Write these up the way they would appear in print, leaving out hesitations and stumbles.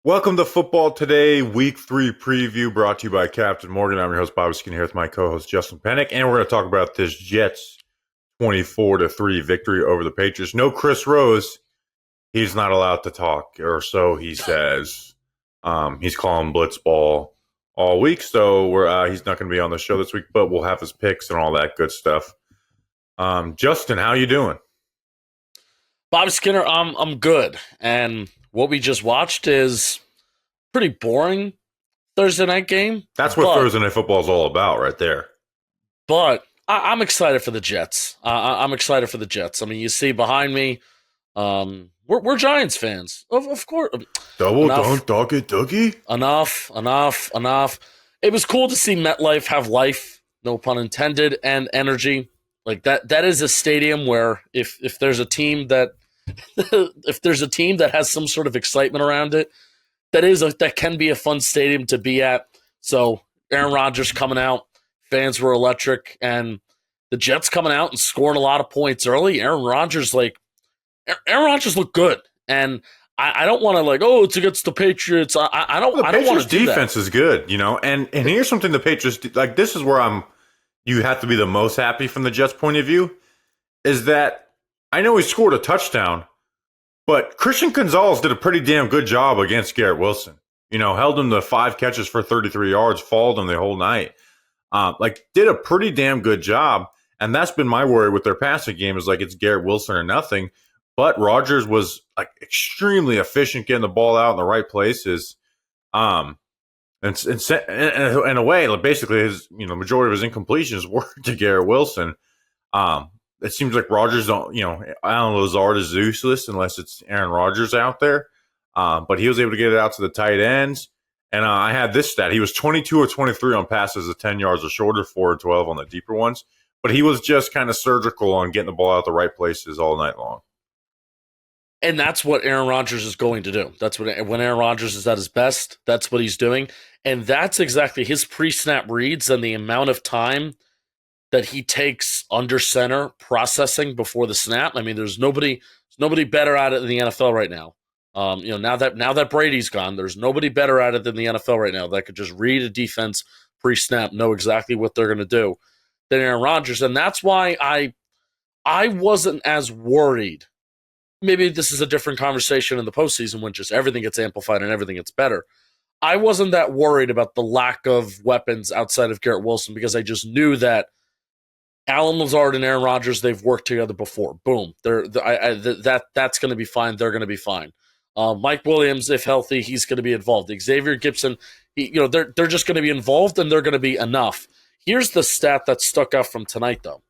Welcome to Football Today, Week 3 preview brought to you by Captain Morgan. I'm your host, Bobby Skin, here with my co-host, Justin Penik, and we're going to talk about this Jets 24-3 victory over the Patriots. No Chris Rose. He's not allowed to talk, or so he says. He's calling blitzball all week, so he's not going to be on the show this week, but we'll have his picks and all that good stuff. Justin, how you doing? Bobby Skinner, I'm good. And what we just watched is pretty boring Thursday night game. That's what Thursday Night Football is all about right there. But I'm excited for the Jets. I'm excited for the Jets. I mean, you see behind me, we're Giants fans. Of course. Double don't dog it, Dougie. Enough. It was cool to see MetLife have life, no pun intended, and energy. Like that is a stadium where if there's a team that if there's a team that has some sort of excitement around it, that can be a fun stadium to be at. So Aaron Rodgers coming out, fans were electric, and the Jets coming out and scoring a lot of points early. Aaron Rodgers looked good, and I don't want to it's against the Patriots. I don't want to do that. The defense is good, and here's something the Patriots this is where you have to be the most happy from the Jets' point of view, is that I know he scored a touchdown, but Christian Gonzalez did a pretty damn good job against Garrett Wilson. Held him to 5 catches for 33 yards, followed him the whole night. Did a pretty damn good job, and that's been my worry with their passing game is it's Garrett Wilson or nothing. But Rodgers was extremely efficient getting the ball out in the right places. And in a way, basically his majority of his incompletions were to Garrett Wilson. It seems like Rodgers Alan Lazard is useless unless it's Aaron Rodgers out there. But he was able to get it out to the tight ends. And I had this stat. He was 22 or 23 on passes of 10 yards or shorter, 4 or 12 on the deeper ones. But he was just kind of surgical on getting the ball out the right places all night long. And that's what Aaron Rodgers is going to do. That's when Aaron Rodgers is at his best, that's what he's doing. And that's exactly his pre-snap reads and the amount of time that he takes under center processing before the snap. I mean, there's nobody better at it in the NFL right now. Now that Brady's gone, there's nobody better at it than the NFL right now that could just read a defense pre-snap, know exactly what they're going to do than Aaron Rodgers. And that's why I wasn't as worried. Maybe this is a different conversation in the postseason when just everything gets amplified and everything gets better. I wasn't that worried about the lack of weapons outside of Garrett Wilson because I just knew that Alan Lazard and Aaron Rodgers, they've worked together before. Boom. That's going to be fine. They're going to be fine. Mike Williams, if healthy, he's going to be involved. Xavier Gibson, they're just going to be involved and they're going to be enough. Here's the stat that stuck out from tonight, though.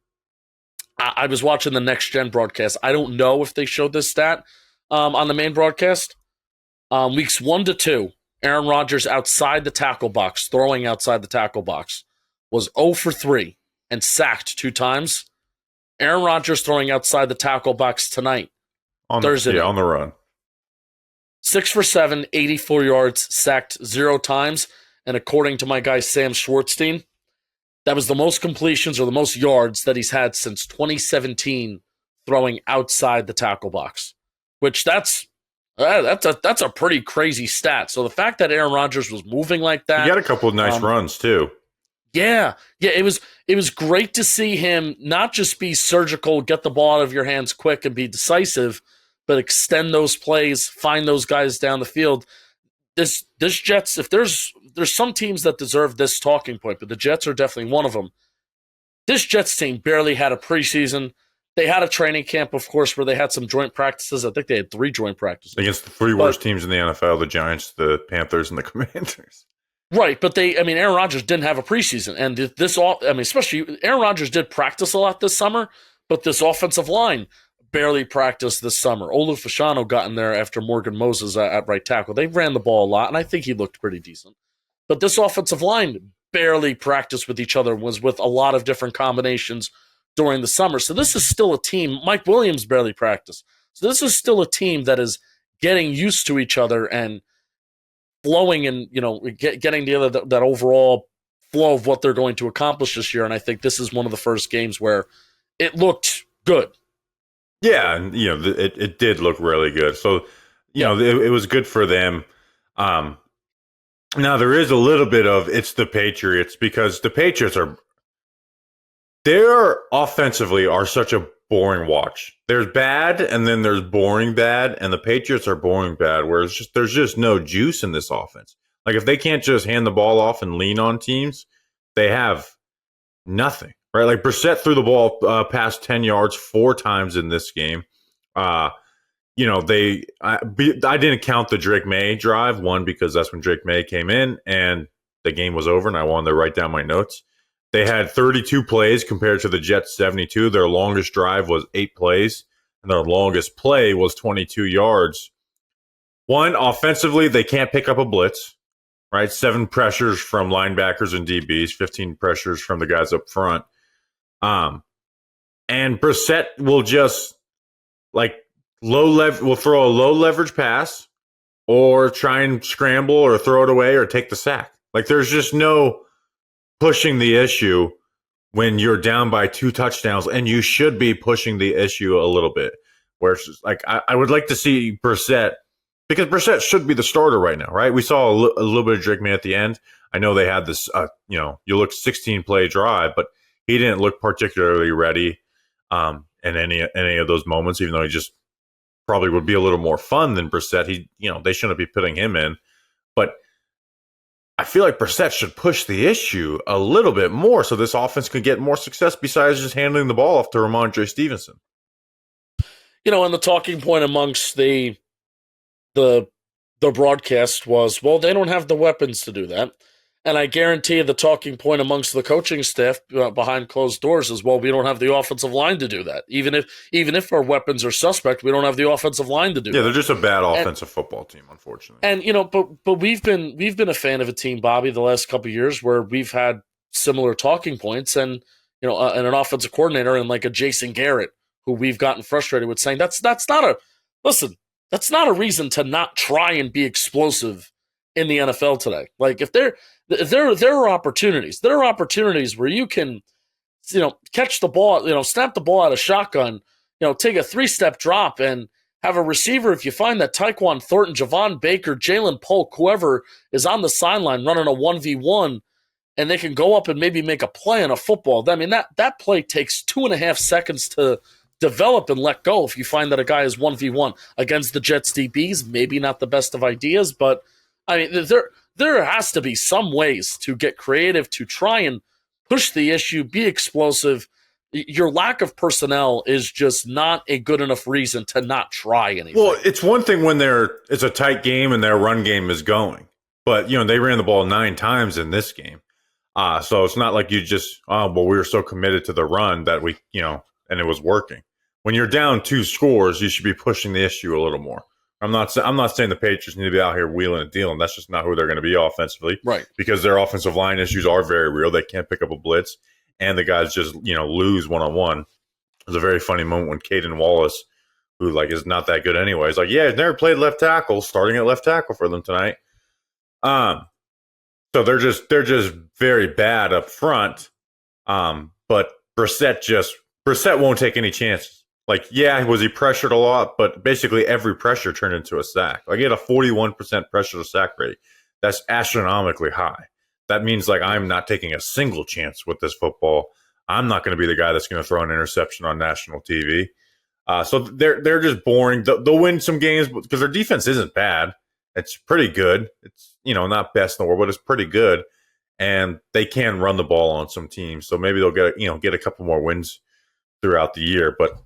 I was watching the Next Gen broadcast. I don't know if they showed this stat on the main broadcast. Weeks 1 to 2, Aaron Rodgers outside the tackle box, throwing outside the tackle box, was 0 for 3 and sacked 2 times. Aaron Rodgers throwing outside the tackle box tonight, Thursday. On the run. 6 for 7, 84 yards, sacked 0 times. And according to my guy Sam Schwartzstein, that was the most completions or the most yards that he's had since 2017 throwing outside the tackle box, which that's a pretty crazy stat. So the fact that Aaron Rodgers was moving like that. He got a couple of nice runs too. Yeah. It was great to see him not just be surgical, get the ball out of your hands quick and be decisive, but extend those plays, find those guys down the field. This Jets, if there's some teams that deserve this talking point, but the Jets are definitely one of them. This Jets team barely had a preseason. They had a training camp, of course, where they had some joint practices. I think they had 3 joint practices. Against the 3 worst teams in the NFL, the Giants, the Panthers, and the Commanders. Right, but Aaron Rodgers didn't have a preseason. And especially Aaron Rodgers did practice a lot this summer, but this offensive line barely practiced this summer. Olu Fashanu got in there after Morgan Moses at right tackle. They ran the ball a lot, and I think he looked pretty decent. But this offensive line barely practiced with each other, was with a lot of different combinations during the summer. So this is still a team. Mike Williams barely practiced. So this is still a team that is getting used to each other and flowing and, getting together that overall flow of what they're going to accomplish this year. And I think this is one of the first games where it looked good. Yeah, and it did look really good. So, it was good for them. Um, Now there is a little bit of it's the Patriots because the Patriots they're offensively are such a boring watch. There's bad and then there's boring bad, and the Patriots are boring bad, where there's just no juice in this offense. Like if they can't just hand the ball off and lean on teams, they have nothing. Right? Like Brissett threw the ball past 10 yards 4 times in this game. I didn't count the Drake May drive, one, because that's when Drake May came in and the game was over and I wanted to write down my notes. They had 32 plays compared to the Jets 72. Their longest drive was 8 plays, and their longest play was 22 yards. One, offensively, they can't pick up a blitz, right? 7 pressures from linebackers and DBs, 15 pressures from the guys up front. And Brissett will just will throw a low leverage pass or try and scramble or throw it away or take the sack. Like there's just no pushing the issue when you're down by 2 touchdowns, and you should be pushing the issue a little bit. Where it's just like I would like to see Brissett, because Brissett should be the starter right now, right? We saw a little bit of Drake May at the end. I know they had this, you look 16 play drive, but he didn't look particularly ready in any of those moments, even though he just probably would be a little more fun than Brissett. They shouldn't be putting him in, but I feel like Brissett should push the issue a little bit more so this offense could get more success besides just handing the ball off to Ramondre Stevenson. And the talking point amongst the broadcast was, well, they don't have the weapons to do that. And I guarantee the talking point amongst the coaching staff behind closed doors is, well, we don't have the offensive line to do that. Even if our weapons are suspect, we don't have the offensive line to do that. Yeah, they're just a bad offensive football team, unfortunately. And but we've been a fan of a team, Bobby, the last couple of years where we've had similar talking points, and and an offensive coordinator and like a Jason Garrett who we've gotten frustrated with, saying that's not a reason to not try and be explosive in the NFL today. Like if there are opportunities. There are opportunities where you can, catch the ball, snap the ball out of shotgun, take a 3-step drop and have a receiver. If you find that Tyquan Thornton, Javon Baker, Jalen Polk, whoever is on the sideline running a 1v1, and they can go up and maybe make a play on a football. I mean, that play takes 2.5 seconds to develop and let go. If you find that a guy is 1v1 against the Jets DBs, maybe not the best of ideas, but I mean, there has to be some ways to get creative, to try and push the issue, be explosive. Your lack of personnel is just not a good enough reason to not try anything. Well, it's one thing when it's a tight game and their run game is going, but they ran the ball 9 times in this game. So it's not like you just, we were so committed to the run that we, and it was working. When you're down 2 scores, you should be pushing the issue a little more. I'm not saying the Patriots need to be out here wheeling and dealing. That's just not who they're going to be offensively. Right. Because their offensive line issues are very real. They can't pick up a blitz, and the guys just, lose one-on-one. It was a very funny moment when Caden Wallace, who is not that good anyway, is like, yeah, he's never played left tackle, starting at left tackle for them tonight. So they're just very bad up front. But Brissett won't take any chances. Was he pressured a lot? But basically every pressure turned into a sack. He had a 41% pressure to sack rate. That's astronomically high. That means I'm not taking a single chance with this football. I'm not going to be the guy that's going to throw an interception on national TV. So they're just boring. They'll win some games because their defense isn't bad. It's pretty good. It's not best in the world, but it's pretty good. And they can run the ball on some teams. So maybe they'll get a couple more wins throughout the year. But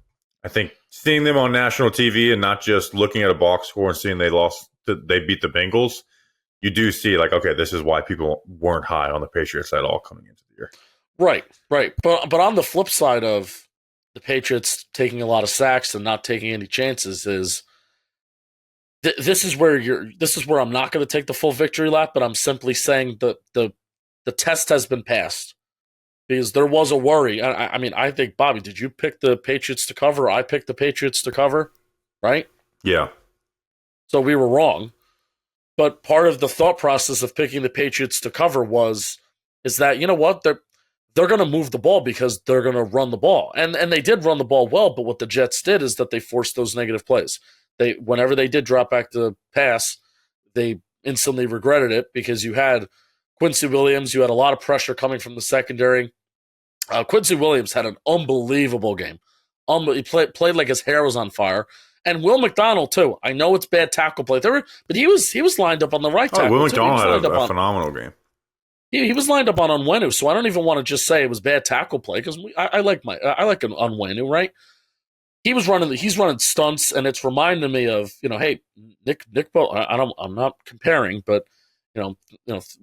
I think seeing them on national TV and not just looking at a box score and seeing they beat the Bengals, you do see okay, this is why people weren't high on the Patriots at all coming into the year. Right. But on the flip side of the Patriots taking a lot of sacks and not taking any chances is this is where I'm not going to take the full victory lap, but I'm simply saying the test has been passed. Because there was a worry. I mean, I think, Bobby, did you pick the Patriots to cover? I picked the Patriots to cover, right? Yeah. So we were wrong. But part of the thought process of picking the Patriots to cover is that, you know what? They're going to move the ball because they're going to run the ball. And they did run the ball well, but what the Jets did is that they forced those negative plays. Whenever they did drop back to pass, they instantly regretted it because you had Quincy Williams, you had a lot of pressure coming from the secondary. Quincy Williams had an unbelievable game. He played like his hair was on fire. And Will McDonald, too. I know it's bad tackle play there, but he was lined up on the right tackle. Will McDonald had a phenomenal game. He was lined up on Onwenu, so I don't even want to just say it was bad tackle play because I like an Onwenu, right? He's running stunts, and it's reminding me of, hey, Nick Bo. I'm not comparing, but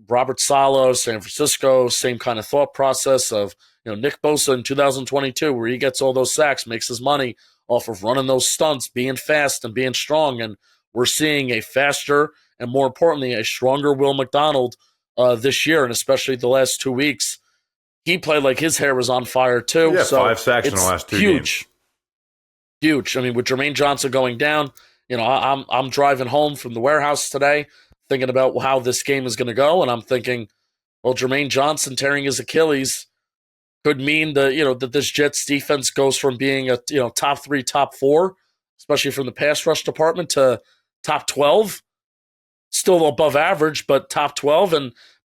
Robert Saleh, San Francisco, same kind of thought process of Nick Bosa in 2022, where he gets all those sacks, makes his money off of running those stunts, being fast and being strong, and we're seeing a faster and, more importantly, a stronger Will McDonald this year, and especially the last 2 weeks. He played like his hair was on fire too. Yeah, so 5 sacks in the last 2 games. Huge. I mean, with Jermaine Johnson going down, I'm driving home from the warehouse today, thinking about how this game is going to go, and I'm thinking, well, Jermaine Johnson tearing his Achilles could mean that this Jets defense goes from being a top 3, top 4, especially from the pass rush department, to top 12. Still above average, but top 12.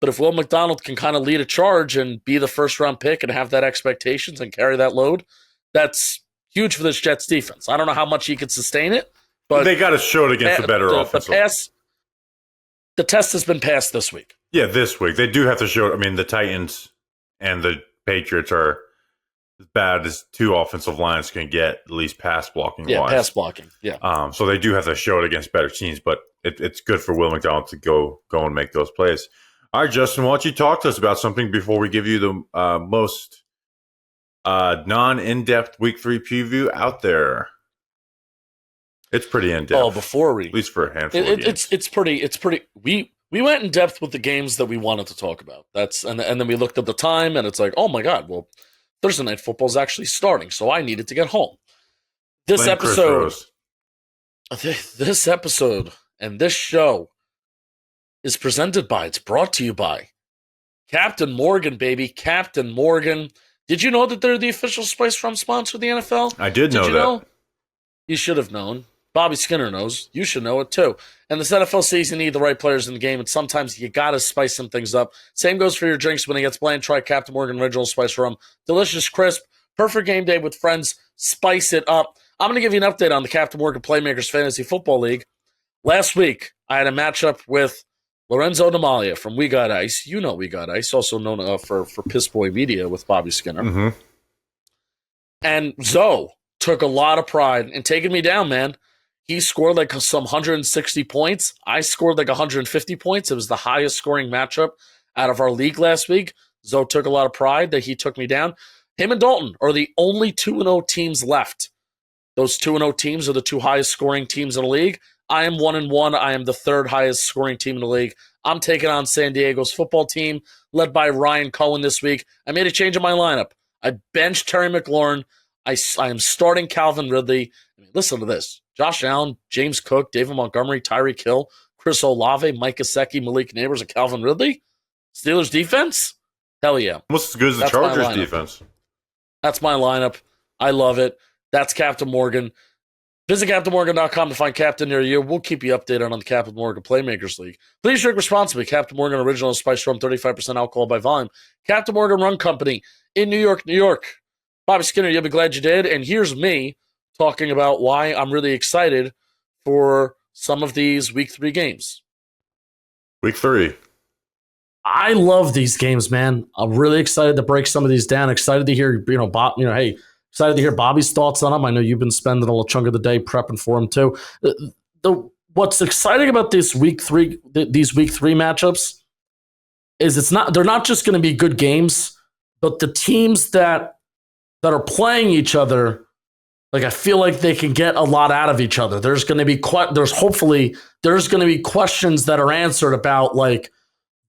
But if Will McDonald can kind of lead a charge and be the first round pick and have that expectations and carry that load, that's huge for this Jets defense. I don't know how much he could sustain it, but they got to show it against the better offense. The test has been passed this week. Yeah, this week. They do have to show it. I mean, the Titans and the Patriots are as bad as 2 offensive lines can get, at least pass blocking wise. Yeah, pass blocking. Yeah. So they do have to show it against better teams, but it's good for Will McDonald to go and make those plays. All right, Justin, why don't you talk to us about something before we give you the most non-in-depth Week 3 preview out there? It's pretty in-depth. Oh, before we... At least for a handful of games. It's pretty... We went in depth with the games that we wanted to talk about. And then we looked at the time, and it's like, oh my God, well, Thursday Night Football is actually starting, so I needed to get home. This episode and this show is it's brought to you by Captain Morgan, baby. Captain Morgan. Did you know that they're the official Spice Rum sponsor of the NFL? I did know that. You should have known. Bobby Skinner knows. You should know it too. And this NFL season, you need the right players in the game, and sometimes you got to spice some things up. Same goes for your drinks. When it gets bland, try Captain Morgan Original Spice Rum. Delicious, crisp, perfect game day with friends. Spice it up. I'm going to give you an update on the Captain Morgan Playmakers Fantasy Football League. Last week, I had a matchup with Lorenzo Demalia from We Got Ice. You know We Got Ice, also known for Piss Boy Media with Bobby Skinner. Mm-hmm. And Zoe took a lot of pride in taking me down, man. He scored like some 160 points. I scored like 150 points. It was the highest scoring matchup out of our league last week. Zoe took a lot of pride that he took me down. Him and Dalton are the only 2-0 teams left. Those 2-0 teams are the 2 highest scoring teams in the league. I am 1-1. I am the 3rd highest scoring team in the league. I'm taking on San Diego's football team, led by Ryan Cohen this week. I made a change in my lineup. I benched Terry McLaurin. I am starting Calvin Ridley. I mean, listen to this. Josh Allen, James Cook, David Montgomery, Tyreek Hill, Chris Olave, Mike Gesicki, Malik Neighbors, and Calvin Ridley. Steelers defense? Hell yeah. Almost as good as the Chargers defense. That's my lineup. I love it. That's Captain Morgan. Visit CaptainMorgan.com to find Captain near you. We'll keep you updated on the Captain Morgan Playmakers League. Please drink responsibly. Captain Morgan Original Spice Rum, 35% alcohol by volume. Captain Morgan Run Company in New York, New York. Bobby Skinner, you'll be glad you did. And here's me talking about why I'm really excited for some of these Week 3 games. Week 3. I love these games, man. I'm really excited to break some of these down. Excited to hear, Bob, excited to hear Bobby's thoughts on them. I know you've been spending a little chunk of the day prepping for them too. What's exciting about these Week 3 matchups is they're not just going to be good games, but the teams that are playing each other, like, I feel like they can get a lot out of each other. There's going to be hopefully questions that are answered about, like,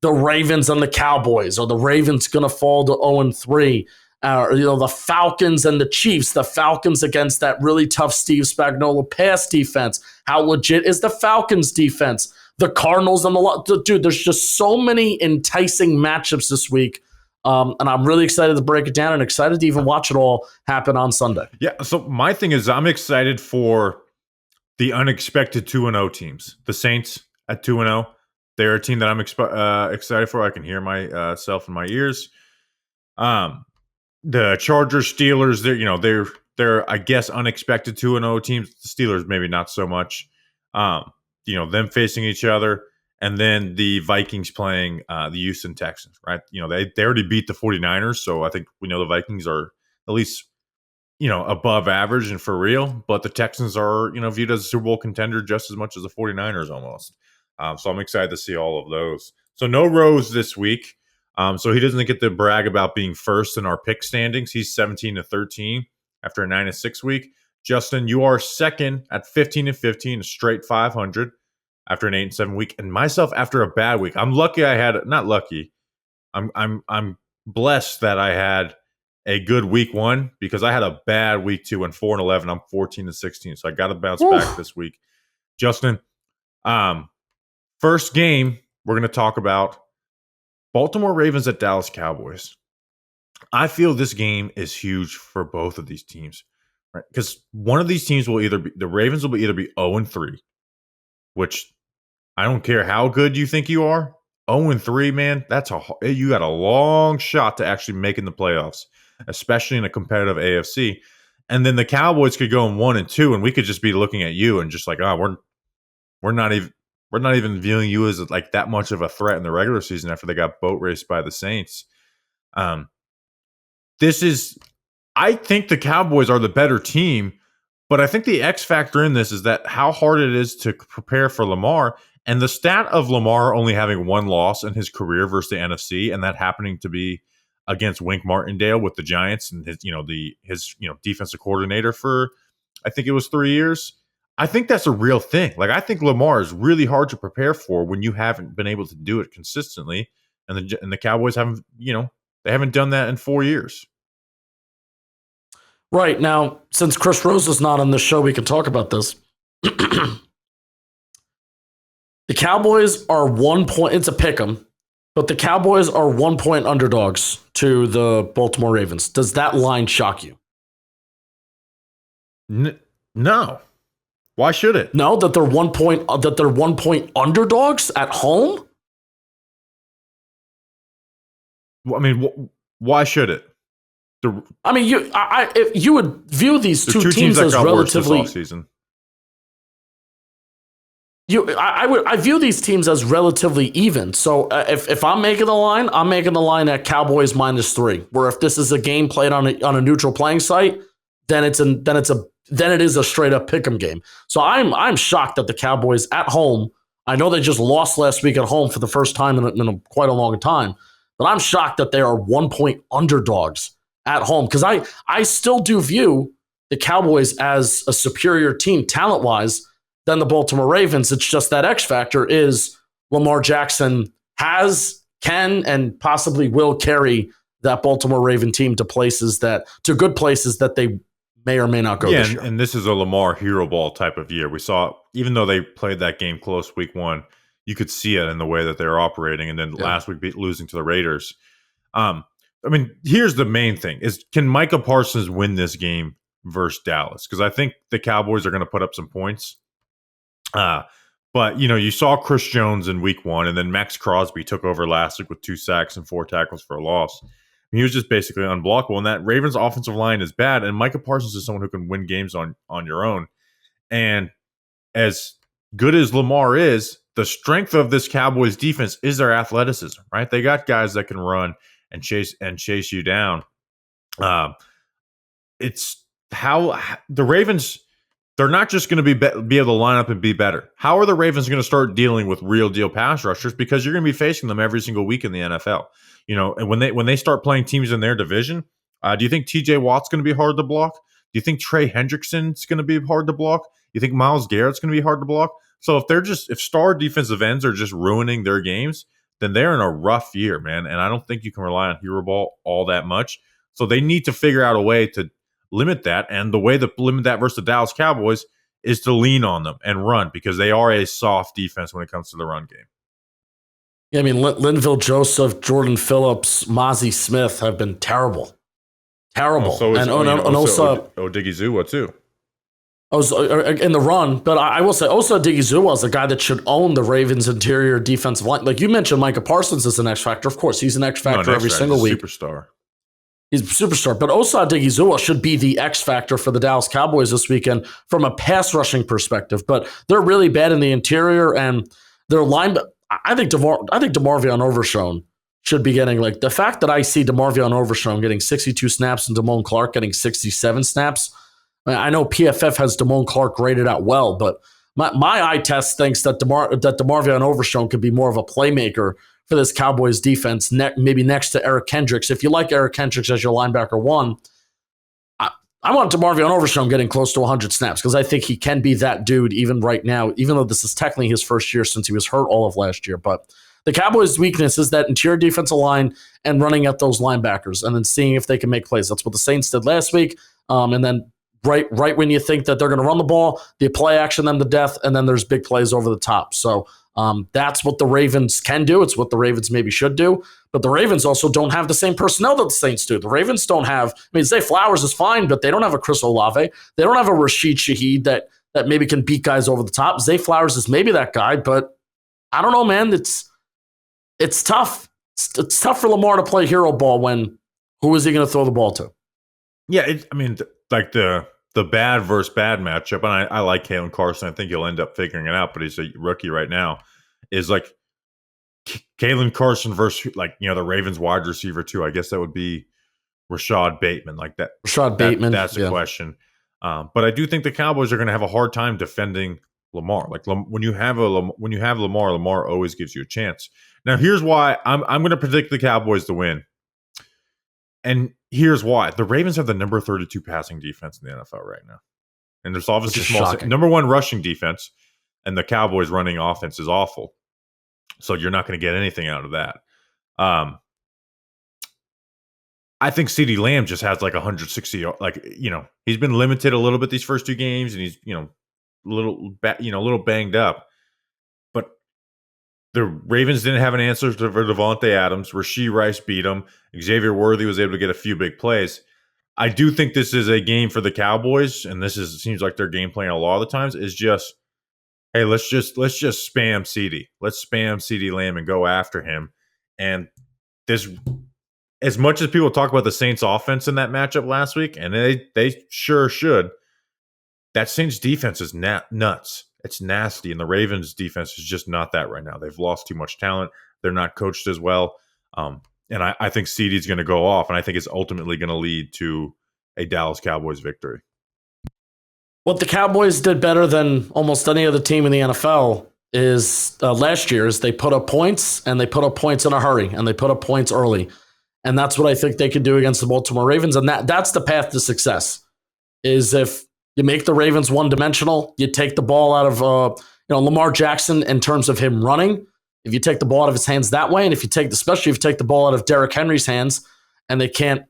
the Ravens and the Cowboys, or the Ravens going to fall to 0-3. The Falcons and the Chiefs, the Falcons against that really tough Steve Spagnuolo pass defense. How legit is the Falcons defense? The Cardinals and dude, there's just so many enticing matchups this week. And I'm really excited to break it down and excited to even watch it all happen on Sunday. Yeah, so my thing is I'm excited for the unexpected 2-0 teams. The Saints at 2-0, they're a team that I'm excited for. I can hear myself in my ears. The Chargers, Steelers, they're I guess unexpected 2-0 teams. The Steelers maybe not so much. Them facing each other, and then the Vikings playing the Houston Texans, right? They already beat the 49ers, so I think we know the Vikings are at least above average and for real, but the Texans are viewed as a Super Bowl contender just as much as the 49ers almost. So I'm excited to see all of those. So no Rose this week. So he doesn't get to brag about being first in our pick standings. He's 17-13 after a 9-6 week. Justin, you are second at 15-15, a straight 500 after an 8-7 week, and myself after a bad week. I'm lucky I had not lucky. I'm blessed that I had a good week 1 because I had a bad week 2 and 4-11. I'm 14-16, so I got to bounce back this week. Justin, first game we're going to talk about Baltimore Ravens at Dallas Cowboys. I feel this game is huge for both of these teams, right? Because one of these teams will either be the Ravens will either be 0-3, which I don't care how good you think you are. 0-3, man, you got a long shot to actually making the playoffs, especially in a competitive AFC. And then the Cowboys could go in 1-2, and we could just be looking at you and just like, we're not even viewing you as like that much of a threat in the regular season after they got boat raced by the Saints. I think the Cowboys are the better team, but I think the X factor in this is that how hard it is to prepare for Lamar, and the stat of Lamar only having 1 loss in his career versus the NFC, and that happening to be against Wink Martindale with the Giants and his defensive coordinator for, I think it was 3 years. I think that's a real thing. Like, I think Lamar is really hard to prepare for when you haven't been able to do it consistently, and the Cowboys haven't done that in 4 years. Right. Now, since Chris Rose is not on the show, we can talk about this. The Cowboys are 1 point. It's a pick 'em, but the Cowboys are 1 point underdogs to the Baltimore Ravens. Does that line shock you? No. Why should it? No, that they're 1 point. That they're 1 point underdogs at home. I mean, why should it? If you would view these two teams as relatively. I view these teams as relatively even. So if I'm making the line, I'm making the line at Cowboys -3. Where if this is a game played on a neutral playing site, then it is a straight up pick'em game. So I'm shocked that the Cowboys at home. I know they just lost last week at home for the first time in quite a long time, but I'm shocked that they are 1 point underdogs at home, because I still do view the Cowboys as a superior team talent-wise than the Baltimore Ravens. It's just that X factor is Lamar Jackson can, and possibly will carry that Baltimore Raven team to good places that they may or may not go this year. And this is a Lamar hero ball type of year. We saw, even though they played that game close week 1, you could see it in the way that they're operating, and then last week losing to the Raiders. Here's the main thing is, can Micah Parsons win this game versus Dallas? Because I think the Cowboys are going to put up some points. But you saw Chris Jones in week 1, and then Max Crosby took over last week with 2 sacks and 4 tackles for a loss. He was just basically unblockable, and that Ravens offensive line is bad, and Micah Parsons is someone who can win games on your own. And as good as Lamar is, the strength of this Cowboys defense is their athleticism, right? They got guys that can run and chase you down. It's how the Ravens, they're not just going to be able to line up and be better. How are the Ravens going to start dealing with real deal pass rushers? Because you're going to be facing them every single week in the NFL. And when they start playing teams in their division, do you think TJ Watt's going to be hard to block? Do you think Trey Hendrickson's going to be hard to block? Do you think Myles Garrett's going to be hard to block? So if star defensive ends are just ruining their games, then they're in a rough year, man. And I don't think you can rely on hero ball all that much. So they need to figure out a way to limit that. And the way to limit that versus the Dallas Cowboys is to lean on them and run, because they are a soft defense when it comes to the run game. Yeah, Linville Joseph, Jordan Phillips, Mozzie Smith have been terrible. So is and Onosa Odigizua too. In the run, but I will say Osa Odighizuwa is the guy that should own the Ravens' interior defensive line. Like you mentioned, Micah Parsons is an X factor. Of course, he's an X factor every single week. Superstar. He's a superstar. But Osa Odighizuwa should be the X factor for the Dallas Cowboys this weekend from a pass rushing perspective. But they're really bad in the interior, and their line. I think DeMarvion Overshown should be getting, like, the fact that I see DeMarvion Overshown getting 62 snaps and Damone Clark getting 67 snaps. I know PFF has Damone Clark rated out well, but my eye test thinks that DeMarvion Overshown could be more of a playmaker for this Cowboys defense, maybe next to Eric Kendricks. If you like Eric Kendricks as your linebacker one, I want DeMarvion Overshown getting close to 100 snaps because I think he can be that dude even right now, even though this is technically his first year since he was hurt all of last year. But the Cowboys' weakness is that interior defensive line and running at those linebackers and then seeing if they can make plays. That's what the Saints did last week. And then right when you think that they're going to run the ball, they play action them to death, and then there's big plays over the top. So that's what the Ravens can do. It's what the Ravens maybe should do. But the Ravens also don't have the same personnel that the Saints do. The Ravens don't have, Zay Flowers is fine, but they don't have a Chris Olave. They don't have a Rashid Shaheed that maybe can beat guys over the top. Zay Flowers is maybe that guy, but I don't know, man. It's tough. It's tough for Lamar to play hero ball when who is he going to throw the ball to? Yeah, like the bad versus bad matchup, and I like Kalen Carson. I think he'll end up figuring it out, but he's a rookie right now. Is like Kalen Carson versus, like, the Ravens wide receiver too. I guess that would be Rashad Bateman. Like that. Rashad Bateman. That's a question. But I do think the Cowboys are going to have a hard time defending Lamar. Like when you have Lamar, Lamar always gives you a chance. Now here's why I'm going to predict the Cowboys to win. And here's why. The Ravens have the number 32 passing defense in the NFL right now. And there's obviously number one rushing defense, and the Cowboys running offense is awful. So you're not going to get anything out of that. I think CeeDee Lamb just has like 160. He's been limited a little bit these first two games, and he's a little banged up. But the Ravens didn't have an answer for Devontae Adams. Rashee Rice beat him. Xavier Worthy was able to get a few big plays. I do think this is a game for the Cowboys, and seems like their game plan a lot of the times is just, hey, let's just spam CeeDee. Let's spam CeeDee Lamb and go after him. And this, as much as people talk about the Saints offense in that matchup last week, and they sure should, that Saints defense is nuts. It's nasty, and the Ravens defense is just not that right now. They've lost too much talent. They're not coached as well. And I think CeeDee's going to go off, and I think it's ultimately going to lead to a Dallas Cowboys victory. What the Cowboys did better than almost any other team in the NFL is last year is they put up points, and they put up points in a hurry, and they put up points early. And that's what I think they could do against the Baltimore Ravens. And that's the path to success, is if you make the Ravens one-dimensional, you take the ball out of Lamar Jackson in terms of him running. If you take the ball out of his hands that way, and especially if you take the ball out of Derrick Henry's hands, and they can't,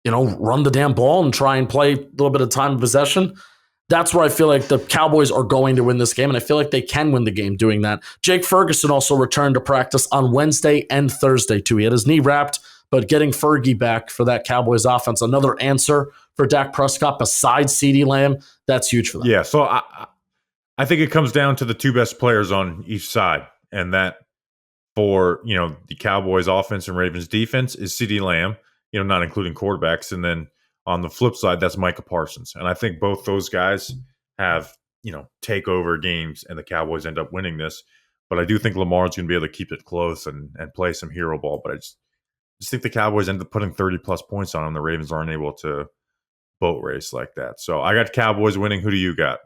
run the damn ball and try and play a little bit of time of possession, that's where I feel like the Cowboys are going to win this game, and I feel like they can win the game doing that. Jake Ferguson also returned to practice on Wednesday and Thursday too. He had his knee wrapped, but getting Fergie back for that Cowboys offense, another answer for Dak Prescott besides CeeDee Lamb, that's huge for them. Yeah, so I think it comes down to the two best players on each side, and that for the Cowboys offense and Ravens defense is CeeDee Lamb, not including quarterbacks, and then on the flip side, that's Micah Parsons. And I think both those guys have, take over games, and the Cowboys end up winning this. But I do think Lamar's going to be able to keep it close and play some hero ball. But I just think the Cowboys end up putting 30-plus points on them. The Ravens aren't able to boat race like that. So I got Cowboys winning. Who do you got?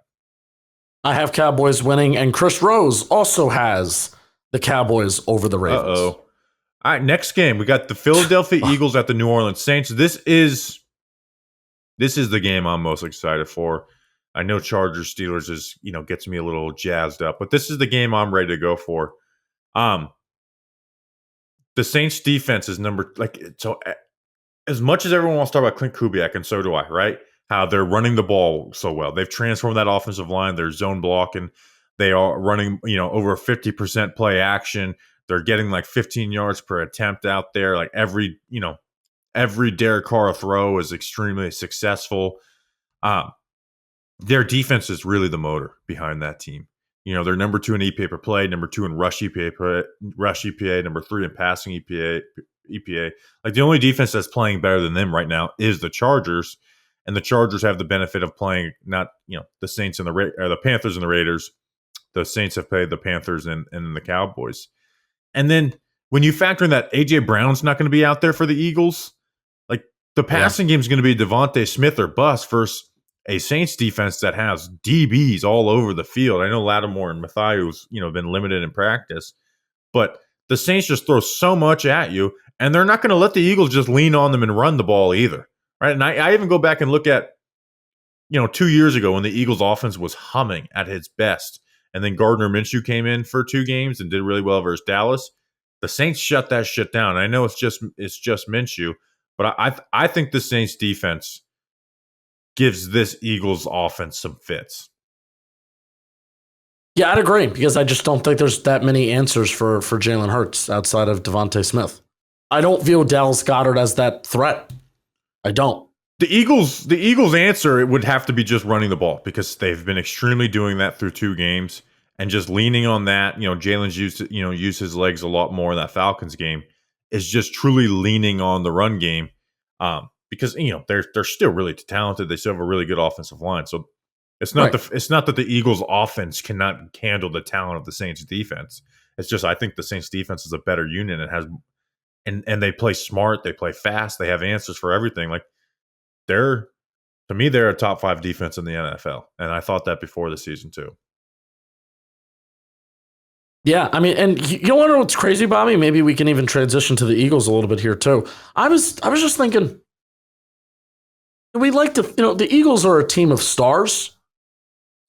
I have Cowboys winning, and Chris Rose also has the Cowboys over the Ravens. Uh-oh. All right, next game. We got the Philadelphia Eagles at the New Orleans Saints. This is the game I'm most excited for. I know Chargers Steelers is, gets me a little jazzed up, but this is the game I'm ready to go for. The Saints defense is so as much as everyone wants to talk about Clint Kubiak, and so do I, right? How they're running the ball so well. They've transformed that offensive line. They're zone blocking. They are running, over 50% play action. They're getting like 15 yards per attempt out there. Like every Derek Carr throw is extremely successful. their defense is really the motor behind that team. They're number 2 in EPA per play, number 2 in rush EPA, number 3 in passing EPA. Like the only defense that's playing better than them right now is the Chargers, and the Chargers have the benefit of playing not the Saints and the Panthers and the Raiders. The Saints have played the Panthers and the Cowboys, and then when you factor in that AJ Brown's not going to be out there for the Eagles, like the passing game is going to be Devontae Smith or bust versus a Saints defense that has DBs all over the field. I know Lattimore and Mathieu's, been limited in practice, but the Saints just throw so much at you, and they're not going to let the Eagles just lean on them and run the ball either, right? And I even go back and look at, 2 years ago when the Eagles offense was humming at its best, and then Gardner Minshew came in for 2 games and did really well versus Dallas. The Saints shut that shit down. I know it's just Minshew, but I think the Saints defense gives this Eagles offense some fits. Yeah, I'd agree, because I just don't think there's that many answers for Jalen Hurts outside of Devontae Smith. I don't view Dallas Goedert as that threat. I don't. The Eagles' answer, it would have to be just running the ball, because they've been extremely doing that through 2 games, and just leaning on that. Jalen's used his legs a lot more in that Falcons game. Is just truly leaning on the run game. Because they're still really talented. They still have a really good offensive line. So it's not it's not that the Eagles offense cannot handle the talent of the Saints defense. It's just I think the Saints defense is a better unit and has and they play smart, they play fast, they have answers for everything. Like they're a top 5 defense in the NFL. And I thought that before the season too. Yeah, I mean, and you want to know what's crazy, Bobby? Maybe we can even transition to the Eagles a little bit here too. I was just thinking, we like to, the Eagles are a team of stars.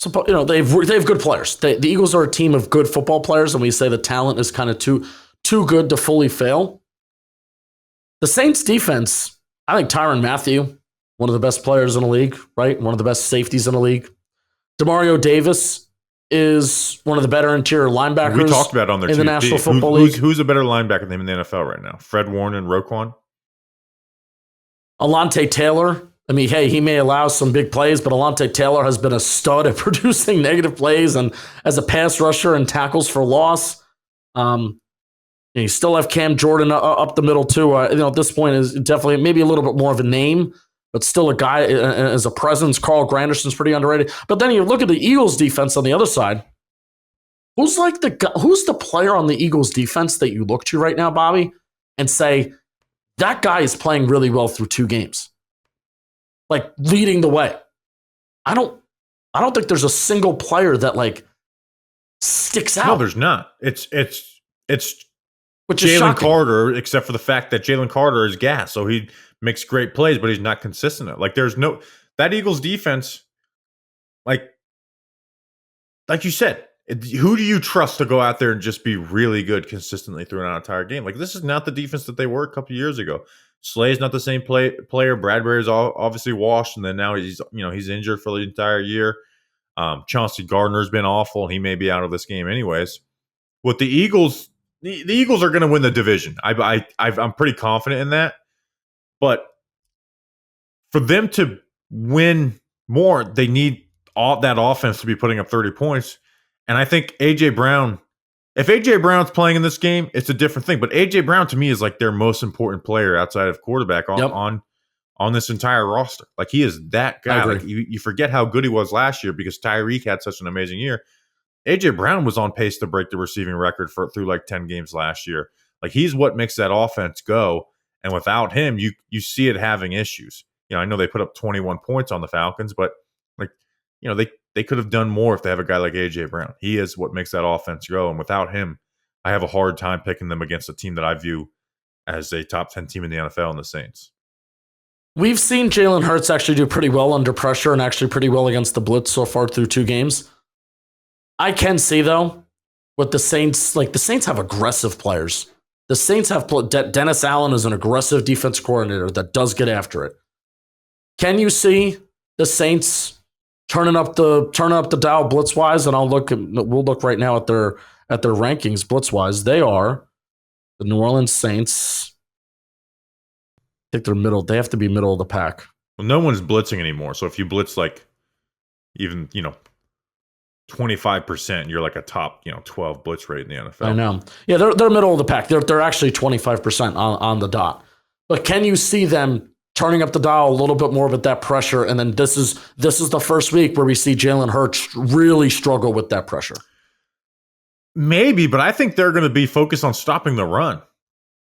So, they have good players. The Eagles are a team of good football players, and we say the talent is kind of too good to fully fail. The Saints defense, I think Tyrann Mathieu, one of the best players in the league, right? One of the best safeties in the league. Demario Davis is one of the better interior linebackers. We talked about on their in the team. National Football League. Who's a better linebacker than him in the NFL right now? Fred Warner and Roquan? Alontae Taylor. I mean, hey, he may allow some big plays, but Alontae Taylor has been a stud at producing negative plays and as a pass rusher and tackles for loss. You still have Cam Jordan up the middle too. At this point is definitely maybe a little bit more of a name, but still a guy as a presence. Carl Granderson's pretty underrated. But then you look at the Eagles defense on the other side. Who's the player on the Eagles defense that you look to right now, Bobby, and say that guy is playing really well through 2 games, like leading the way? I don't think there's a single player that sticks out. No, there's not. It's which is Jalen shocking. Carter, except for the fact that Jalen Carter is gas, so he makes great plays, but he's not consistent. That Eagles defense, like you said, who do you trust to go out there and just be really good consistently through an entire game? Like this is not the defense that they were a couple years ago. Slay's not the same player. Bradbury's obviously washed, and then now he's injured for the entire year. Chauncey Gardner's been awful, and he may be out of this game anyways. With the Eagles. The Eagles are going to win the division. I'm pretty confident in that. But for them to win more, they need all that offense to be putting up 30 points. And I think A.J. Brown, if A.J. Brown's playing in this game, it's a different thing. But A.J. Brown, to me, is like their most important player outside of quarterback on this entire roster. Like he is that guy. Like you forget how good he was last year because Tyreek had such an amazing year. A.J. Brown was on pace to break the receiving record through 10 games last year. Like he's what makes that offense go. And without him, you see it having issues. I know they put up 21 points on the Falcons, but they could have done more if they have a guy like A.J. Brown. He is what makes that offense go. And without him, I have a hard time picking them against a team that I view as a top 10 team in the NFL in the Saints. We've seen Jalen Hurts actually do pretty well under pressure and actually pretty well against the blitz so far through 2 games. I can see, though, with the Saints, the Saints have aggressive players. The Saints have Dennis Allen is an aggressive defense coordinator that does get after it. Can you see the Saints turning up the dial blitz-wise? And we'll look right now at their rankings blitz-wise. They are the New Orleans Saints. I think they're middle. They have to be middle of the pack. Well, no one's blitzing anymore. So if you blitz even 25%, you're like a top 12 blitz rate in the NFL. I know. Yeah, they're middle of the pack. They're actually 25% on the dot. But can you see them turning up the dial a little bit more with that pressure? And then this is the first week where we see Jalen Hurts really struggle with that pressure. Maybe, but I think they're going to be focused on stopping the run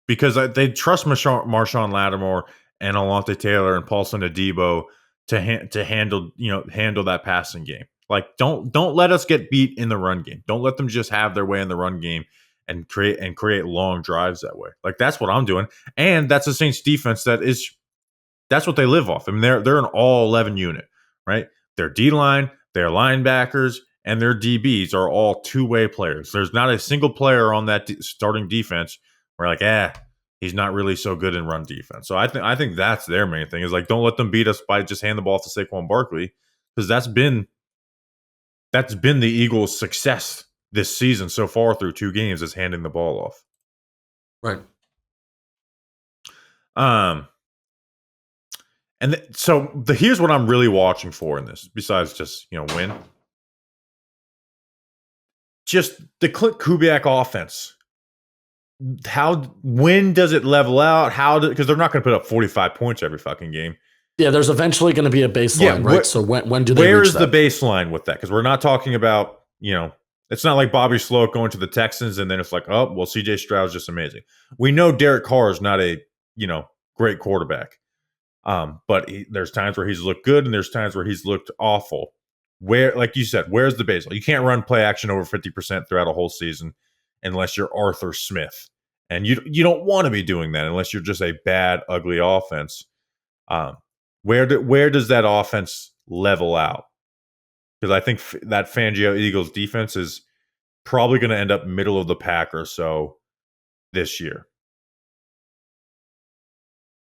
because they trust Marshawn Lattimore and Alontae Taylor and Paulson Adebo to handle that passing game. Like don't let us get beat in the run game. Don't let them just have their way in the run game and create long drives that way. Like that's what I'm doing, and that's the Saints defense. That's what they live off. I mean, they're an all 11 unit, right? Their D line, their linebackers, and their DBs are all two-way players. There's not a single player on that starting defense where he's not really so good in run defense. So I think that's their main thing is like don't let them beat us by just hand the ball off to Saquon Barkley because that's been the Eagles' success this season so far through 2 games is handing the ball off. Right. Here's what I'm really watching for in this, besides just win. Just the Clint Kubiak offense. When does it level out? Because they're not going to put up 45 points every fucking game. Yeah, there's eventually going to be a baseline, right? So when do they where reach is that? the baseline with that? Because we're not talking about, it's not like Bobby Sloak going to the Texans and then it's like, oh, well, CJ Stroud's just amazing. We know Derek Carr is not a, great quarterback. But there's times where he's looked good and there's times where he's looked awful. Where, like you said, where's the baseline? You can't run play action over 50% throughout a whole season unless you're Arthur Smith. And you don't want to be doing that unless you're just a bad, ugly offense. Where does that offense level out? Because I think that Fangio Eagles defense is probably going to end up middle of the pack or so this year.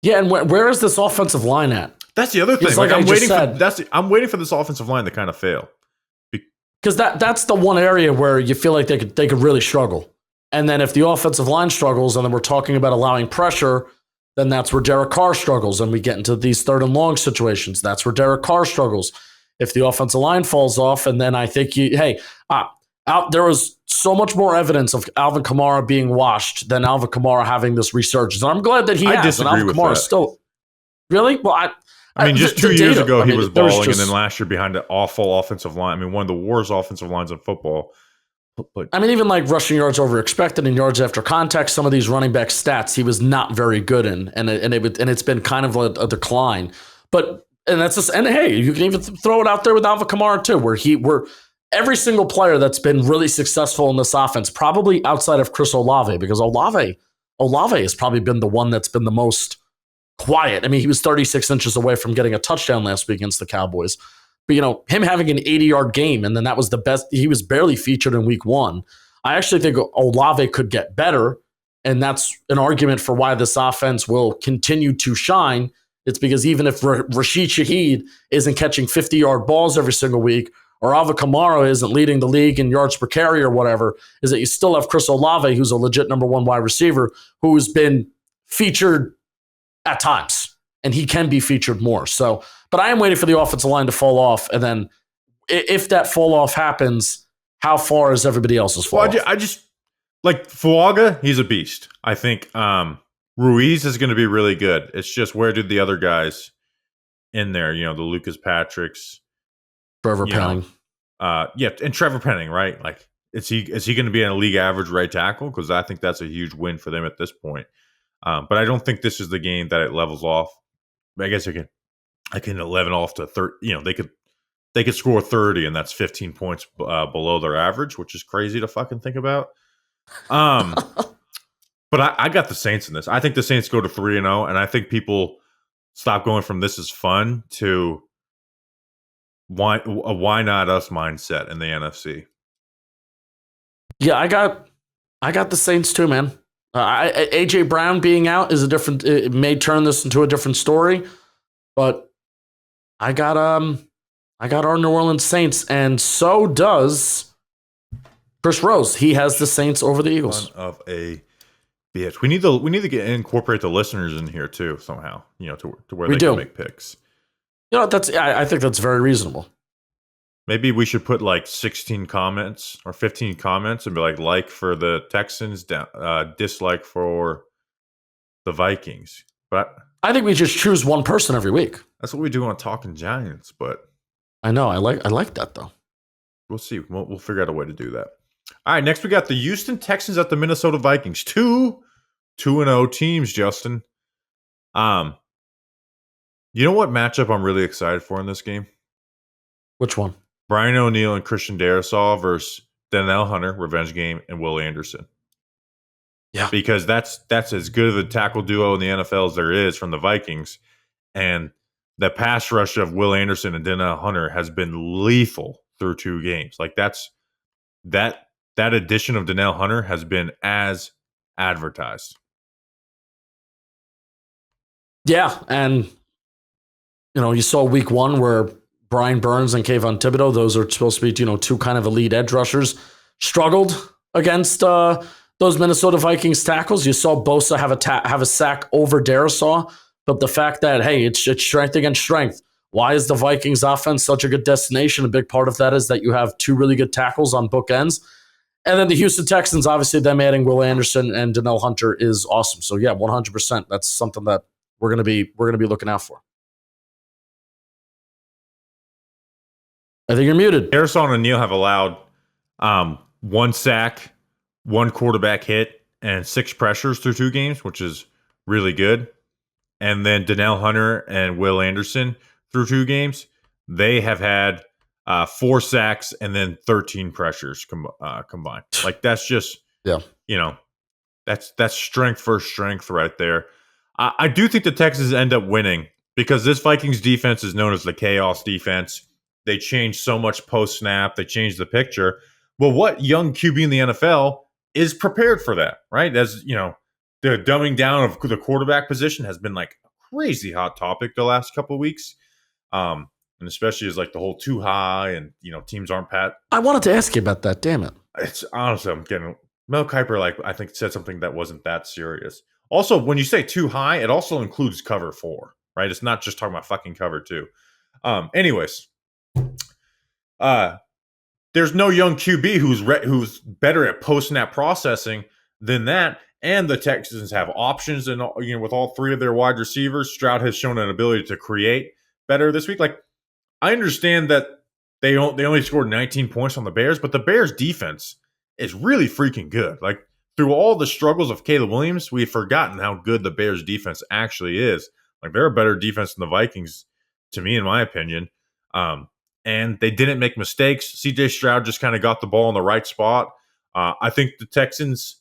Yeah, and where is this offensive line at? That's the other thing. Like I'm waiting for this offensive line to kind of fail. Because that's the one area where you feel like they could really struggle. And then if the offensive line struggles, and then we're talking about allowing pressure, then that's where Derek Carr struggles, and we get into these 3rd and long situations. That's where Derek Carr struggles. If the offensive line falls off, and then I think there was so much more evidence of Alvin Kamara being washed than Alvin Kamara having this resurgence. And I'm glad that he has. Disagree and Alvin with Kamara that. Still really well. I mean, just 2 years ago he was balling, and then last year behind an awful offensive line. I mean, one of the worst offensive lines in football. But I mean, even like rushing yards over expected and yards after contact, some of these running back stats he was not very good in, and it's been kind of a decline. But hey, you can even throw it out there with Alvin Kamara too, where every single player that's been really successful in this offense, probably outside of Chris Olave, because Olave has probably been the one that's been the most quiet. I mean, he was 36 inches away from getting a touchdown last week against the Cowboys. But, him having an 80-yard game, and then that was the best. He was barely featured in week 1. I actually think Olave could get better, and that's an argument for why this offense will continue to shine. It's because even if Rashid Shaheed isn't catching 50-yard balls every single week, or Alvin Kamara isn't leading the league in yards per carry or whatever, is that you still have Chris Olave, who's a legit number 1 wide receiver, who's been featured at times, and he can be featured more. So, but I am waiting for the offensive line to fall off, and then if that fall off happens, how far is everybody else's fall off? I just like Fuaga, he's a beast. I think Ruiz is going to be really good. It's just where did the other guys in there, the Lucas Patricks, Trevor Penning. And Trevor Penning, right? Like, is he going to be a league average right tackle? Because I think that's a huge win for them at this point. But I don't think this is the game that it levels off. I guess I can 11 off to 30. They could score 30, and that's 15 points below their average, which is crazy to fucking think about. But I got the Saints in this. I think the Saints go to 3-0, and I think people stop going from this is fun to why not us mindset in the NFC. Yeah, I got the Saints too, man. AJ Brown being out is it may turn this into a different story, but I got our New Orleans Saints, and so does Chris Rose. He has the Saints over the Eagles. Son of a bitch. We need to incorporate the listeners in here too somehow. To where they can make picks. I think that's very reasonable. Maybe we should put like 16 comments or 15 comments and be like for the Texans, dislike for the Vikings. But I think we just choose one person every week. that's what we do on Talking Giants. But I know. I like that though. we'll see. We'll figure out a way to do that. All right. Next, we got the Houston Texans at the Minnesota Vikings. 2-0 teams, Justin. You know what matchup I'm really excited for in this game? Which one? Brian O'Neill and Christian Darrisaw versus Danielle Hunter, revenge game, and Will Anderson. Yeah. Because that's as good of a tackle duo in the NFL as there is from the Vikings. And the pass rush of Will Anderson and Danielle Hunter has been lethal through 2 games. Like that addition of Danielle Hunter has been as advertised. Yeah, and you saw week 1 where Brian Burns and Kayvon Thibodeau, those are supposed to be, 2 kind of elite edge rushers, struggled against those Minnesota Vikings tackles. You saw Bosa have a sack over Darrisaw, but the fact that, hey, it's strength against strength. Why is the Vikings offense such a good destination? A big part of that is that you have 2 really good tackles on book ends. And then the Houston Texans, obviously them adding Will Anderson and Danielle Hunter is awesome. So yeah, 100%. That's something that we're gonna be looking out for. I think you're muted. Darrisaw and O'Neill have allowed 1 sack, 1 quarterback hit, and 6 pressures through 2 games, which is really good. And then Danielle Hunter and Will Anderson through 2 games, they have had 4 sacks and then 13 pressures combined. Like that's just, that's strength versus strength right there. I do think the Texans end up winning because this Vikings defense is known as the chaos defense. They changed so much post-snap. They changed the picture. Well, what young QB in the NFL is prepared for that, right? As the dumbing down of the quarterback position has been like a crazy hot topic the last couple of weeks. And especially as like the whole too high and, teams aren't pat. I wanted to ask you about that, damn it. It's honestly, I'm getting Mel Kiper, I think said something that wasn't that serious. Also, when you say too high, it also includes cover 4, right? It's not just talking about fucking cover 2. Anyways. There's no young QB who's better at post-snap processing than that, and the Texans have options, and with all 3 of their wide receivers, Stroud has shown an ability to create better this week. Like, I understand that they only scored 19 points on the Bears, but the Bears defense is really freaking good. Like, through all the struggles of Caleb Williams, we've forgotten how good the Bears defense actually is. Like, they're a better defense than the Vikings, to me, in my opinion. And they didn't make mistakes. CJ Stroud just kind of got the ball in the right spot. I think the Texans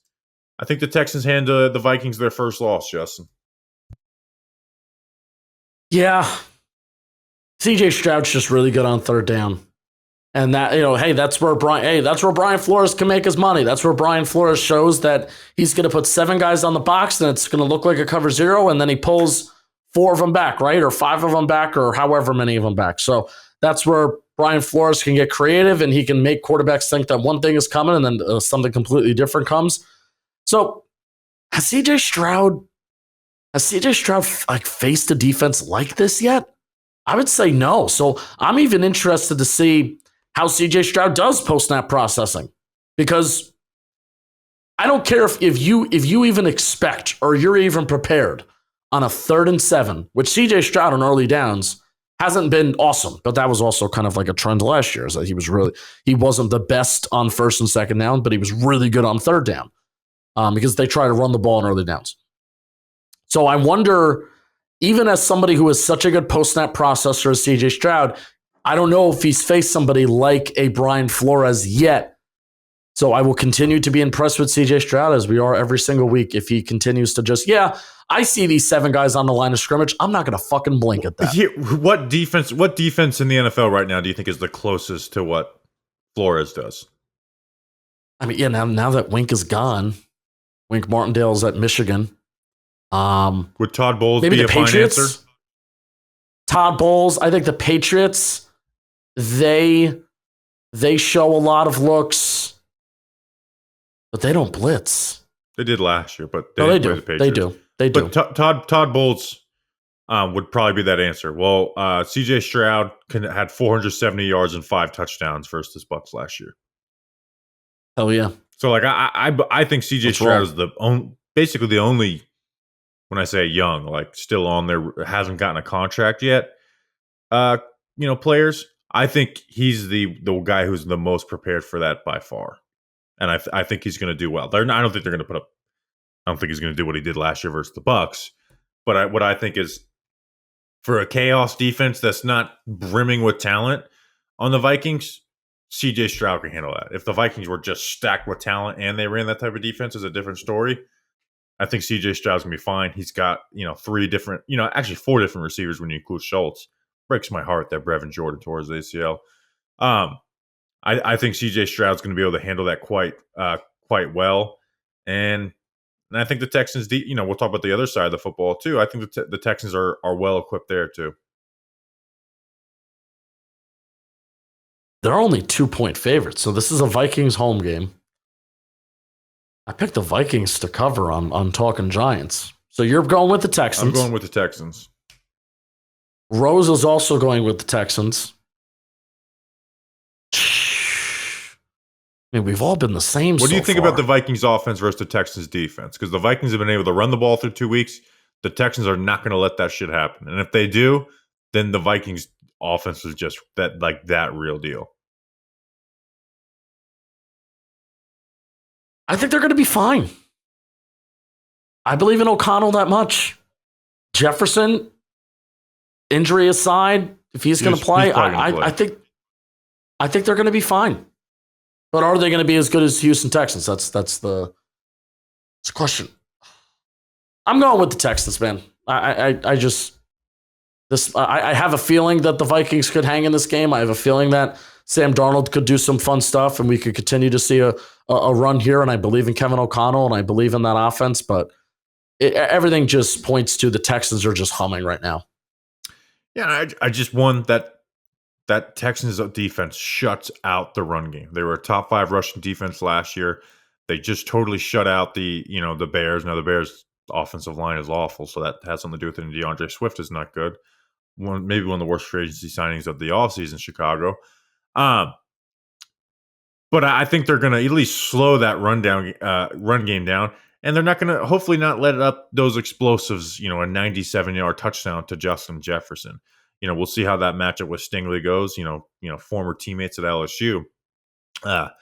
hand the Vikings their first loss, Justin. Yeah. CJ Stroud's just really good on 3rd down. And that, that's where Brian Flores can make his money. That's where Brian Flores shows that he's going to put 7 guys on the box and it's going to look like a cover 0. And then he pulls 4 of them back, right? Or 5 of them back, or however many of them back. So that's where Brian Flores can get creative and he can make quarterbacks think that one thing is coming and then something completely different comes. So has CJ Stroud faced a defense like this yet? I would say no. So I'm even interested to see how CJ Stroud does post-snap processing, because I don't care if you even expect or you're even prepared on a 3rd and 7, which CJ Stroud on early downs hasn't been awesome, but that was also kind of like a trend last year. Is that he wasn't the best on 1st and 2nd down, but he was really good on 3rd down because they try to run the ball in early downs. So I wonder, even as somebody who is such a good post-snap processor as CJ Stroud, I don't know if he's faced somebody like a Brian Flores yet. So I will continue to be impressed with CJ Stroud, as we are every single week, if he continues to just, I see these 7 guys on the line of scrimmage. I'm not going to fucking blink at that. What defense in the NFL right now do you think is the closest to what Flores does? I mean, now that Wink is gone, Wink Martindale's at Michigan. Would Todd Bowles maybe be the a fine Patriots? answer? Todd Bowles, I think the Patriots, they show a lot of looks, but they don't blitz. They did last year, but they do. play the Patriots. They do. But Todd Bowles would probably be that answer. Well, C.J. Stroud had 470 yards and 5 touchdowns versus the Bucs last year. Hell yeah! So, like, I think C.J. Stroud is basically the only, when I say young, like still on there, hasn't gotten a contract yet. Players. I think he's the guy who's the most prepared for that by far, and I think he's going to do well. I don't think they're going to put up. I don't think he's going to do what he did last year versus the Bucs. But what I think is, for a chaos defense that's not brimming with talent on the Vikings, C.J. Stroud can handle that. If the Vikings were just stacked with talent and they ran that type of defense, is a different story. I think C.J. Stroud's going to be fine. He's got, 4 different receivers when you include Schultz. Breaks my heart that Brevin Jordan tore his ACL. I think C.J. Stroud's going to be able to handle that quite well. And I think the Texans, we'll talk about the other side of the football too. I think the Texans are well equipped there too. They're only 2-point favorites, so this is a Vikings home game. I picked the Vikings to cover on Talking Giants. So you're going with the Texans. I'm going with the Texans. Rose is also going with the Texans. I mean, we've all been the same. What do you think about the Vikings offense versus the Texans defense? Because the Vikings have been able to run the ball through 2 weeks. The Texans are not going to let that shit happen. And if they do, then the Vikings offense is just that real deal. I think they're going to be fine. I believe in O'Connell that much. Jefferson, injury aside, if he's going to play, I think they're going to be fine. But are they going to be as good as Houston Texans? That's the question. I'm going with the Texans, man. I have a feeling that the Vikings could hang in this game. I have a feeling that Sam Darnold could do some fun stuff, and we could continue to see a run here. And I believe in Kevin O'Connell, and I believe in that offense. But everything just points to the Texans are just humming right now. Yeah, I just won that Texans defense shuts out the run game. They were a top 5 rushing defense last year. They just totally shut out the Bears. Now the Bears' offensive line is awful, so that has something to do with it. And DeAndre Swift is not good. Maybe one of the worst free agency signings of the offseason in Chicago. But I think they're going to at least slow that run game down, and they're not going to hopefully not let up those explosives. A 97-yard touchdown to Justin Jefferson. We'll see how that matchup with Stingley goes. Former teammates at LSU. But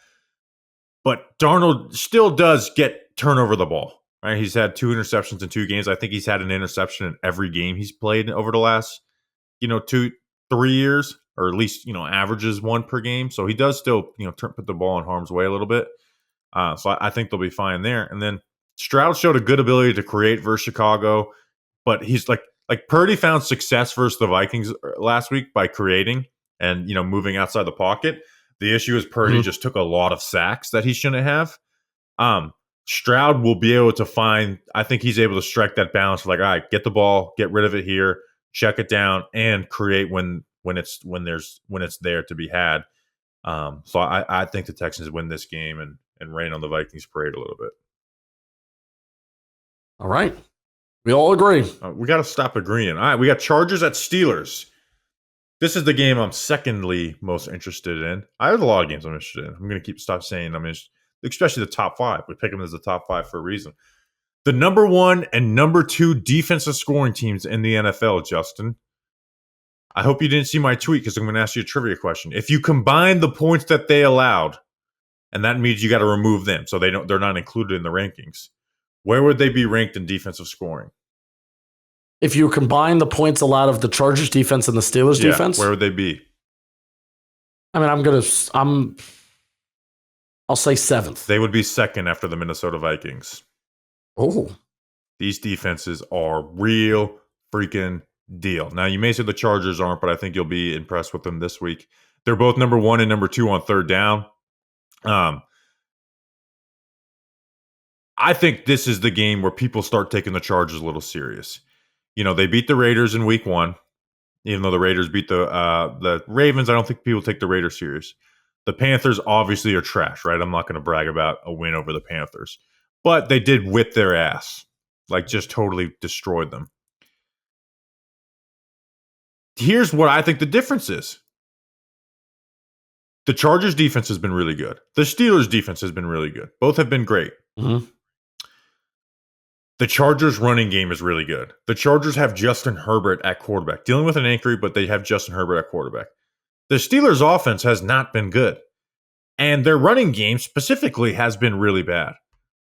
Darnold still does get turnover the ball. Right, he's had 2 interceptions in 2 games. I think he's had an interception in every game he's played over the last 2-3 years, or at least averages 1 per game. So he does still put the ball in harm's way a little bit. So I think they'll be fine there. And then Stroud showed a good ability to create versus Chicago, but he's like Purdy found success versus the Vikings last week by creating and moving outside the pocket. The issue is Purdy just took a lot of sacks that he shouldn't have. Stroud will be able to find. I think he's able to strike that balance. Like, all right, get the ball, get rid of it here, check it down, and create when it's there to be had. So I think the Texans win this game and rain on the Vikings parade a little bit. All right. We all agree. We got to stop agreeing. All right, we got Chargers at Steelers. This is the game I'm secondly most interested in. I have a lot of games I'm interested in. I'm going to stop saying I'm interested, especially the top 5. We pick them as the top 5 for a reason. The number 1 and number 2 defensive scoring teams in the NFL, Justin. I hope you didn't see my tweet because I'm going to ask you a trivia question. If you combine the points that they allowed, and that means you got to remove them, so they're not included in the rankings, where would they be ranked in defensive scoring? If you combine the points allowed of the Chargers defense and the Steelers defense, where would they be? I mean, I'll say 7th. They would be 2nd after the Minnesota Vikings. Oh. These defenses are real freaking deal. Now, you may say the Chargers aren't, but I think you'll be impressed with them this week. They're both number 1 and number 2 on third down. I think this is the game where people start taking the Chargers a little serious. They beat the Raiders in week 1, even though the Raiders beat the Ravens. I don't think people take the Raiders serious. The Panthers obviously are trash, right? I'm not going to brag about a win over the Panthers, but they did whip their ass, like just totally destroyed them. here's what I think the difference is. The Chargers defense has been really good. The Steelers defense has been really good. Both have been great. Mm-hmm. The Chargers running game is really good. The Chargers have Justin Herbert at quarterback, dealing with an injury, but they have Justin Herbert at quarterback. The Steelers offense has not been good. And their running game specifically has been really bad,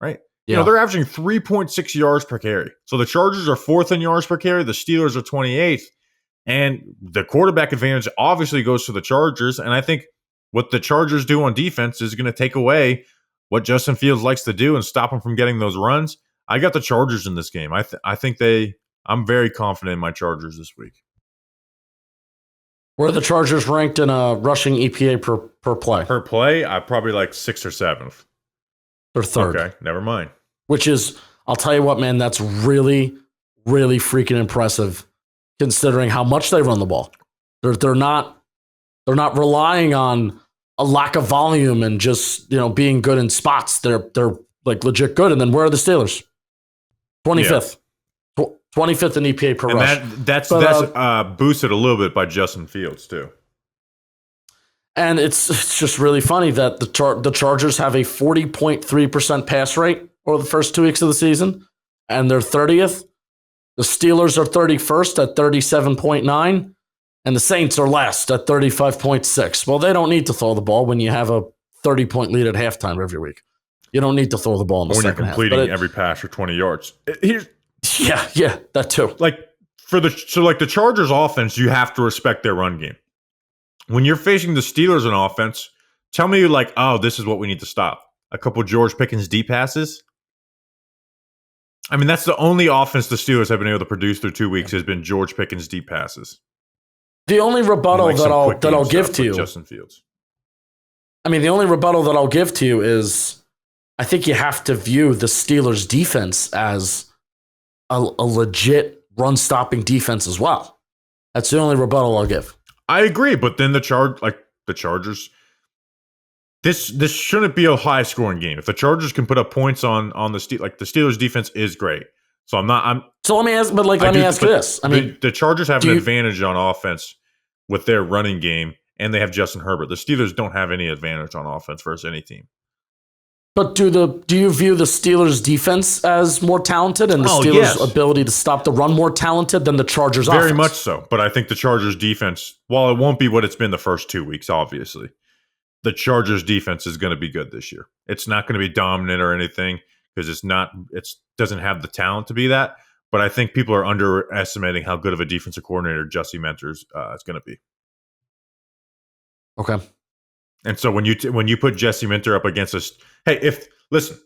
right? Yeah. They're averaging 3.6 yards per carry. So the Chargers are 4th in yards per carry. The Steelers are 28th. And the quarterback advantage obviously goes to the Chargers. And I think what the Chargers do on defense is going to take away what Justin Fields likes to do and stop him from getting those runs. I got the Chargers in this game. I think I'm very confident in my Chargers this week. Where are the Chargers ranked in a rushing EPA per play? Per play, I probably like 6th or 7th. They're 3rd. Okay, never mind. Which is, I'll tell you what, man, that's really, really freaking impressive considering how much they run the ball. They're not relying on a lack of volume and just, being good in spots. They're like legit good. And then where are the Steelers? 25th. 25th in EPA per rush. That's boosted a little bit by Justin Fields too. And it's just really funny that the Chargers have a 40.3% pass rate over the first 2 weeks of the season, and they're 30th. The Steelers are 31st at 37.9, and the Saints are last at 35.6. Well, they don't need to throw the ball when you have a 30-point lead at halftime every week. You don't need to throw the ball in the second half. When you're completing every pass for 20 yards. Yeah, that too. The Chargers offense, you have to respect their run game. When you're facing the Steelers in offense, tell me this is what we need to stop. A couple George Pickens deep passes. I mean, that's the only offense the Steelers have been able to produce through 2 weeks has been George Pickens deep passes. The only rebuttal that I'll give to you, Justin Fields. I mean, the only rebuttal that I'll give to you is I think you have to view the Steelers defense as a legit run-stopping defense as well. That's the only rebuttal I'll give. I agree, but then the Chargers, this shouldn't be a high-scoring game. If the Chargers can put up points on the Steelers defense is great. So So let me ask you this. I mean, the Chargers have an advantage on offense with their running game, and they have Justin Herbert. The Steelers don't have any advantage on offense versus any team. But do you view the Steelers defense as more talented and the Steelers' ability to stop the run more talented than the Chargers offense? Very much so. But I think the Chargers defense, while it won't be what it's been the first 2 weeks, obviously, the Chargers defense is going to be good this year. It's not going to be dominant or anything because it doesn't have the talent to be that. But I think people are underestimating how good of a defensive coordinator Jesse Mentors is going to be. Okay. And so when you put Jesse Minter up against us, listen,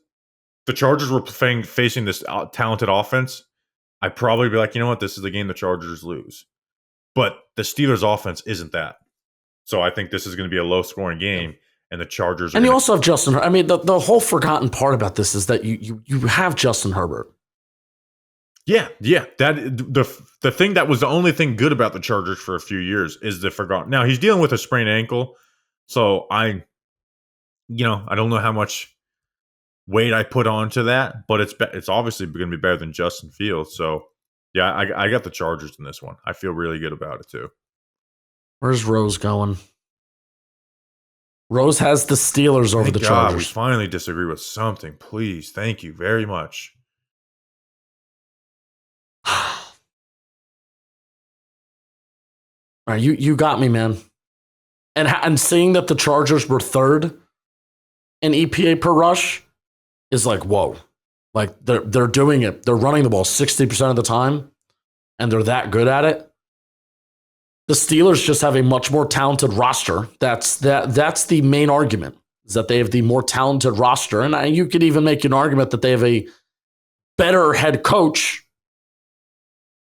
the Chargers were facing this talented offense, I'd probably be like, you know what, this is the game the Chargers lose. But the Steelers' offense isn't that. So I think this is going to be a low-scoring game, and the Chargers. And you also have Justin. I mean, the whole forgotten part about this is that you have Justin Herbert. Yeah. That the thing that was the only thing good about the Chargers for a few years is the forgotten. Now he's dealing with a sprained ankle. So I don't know how much weight I put onto that, but it's obviously going to be better than Justin Fields. So, yeah, I got the Chargers in this one. I feel really good about it, too. Where's Rose going? Rose has the Steelers over the Chargers. We finally disagree with something. Please, thank you very much. All right, you got me, man. And seeing that the Chargers were 3rd in EPA per rush is like, whoa. Like they're doing it. They're running the ball 60% of the time, and they're that good at it. The Steelers just have a much more talented roster. That's the main argument, is that they have the more talented roster. And you could even make an argument that they have a better head coach,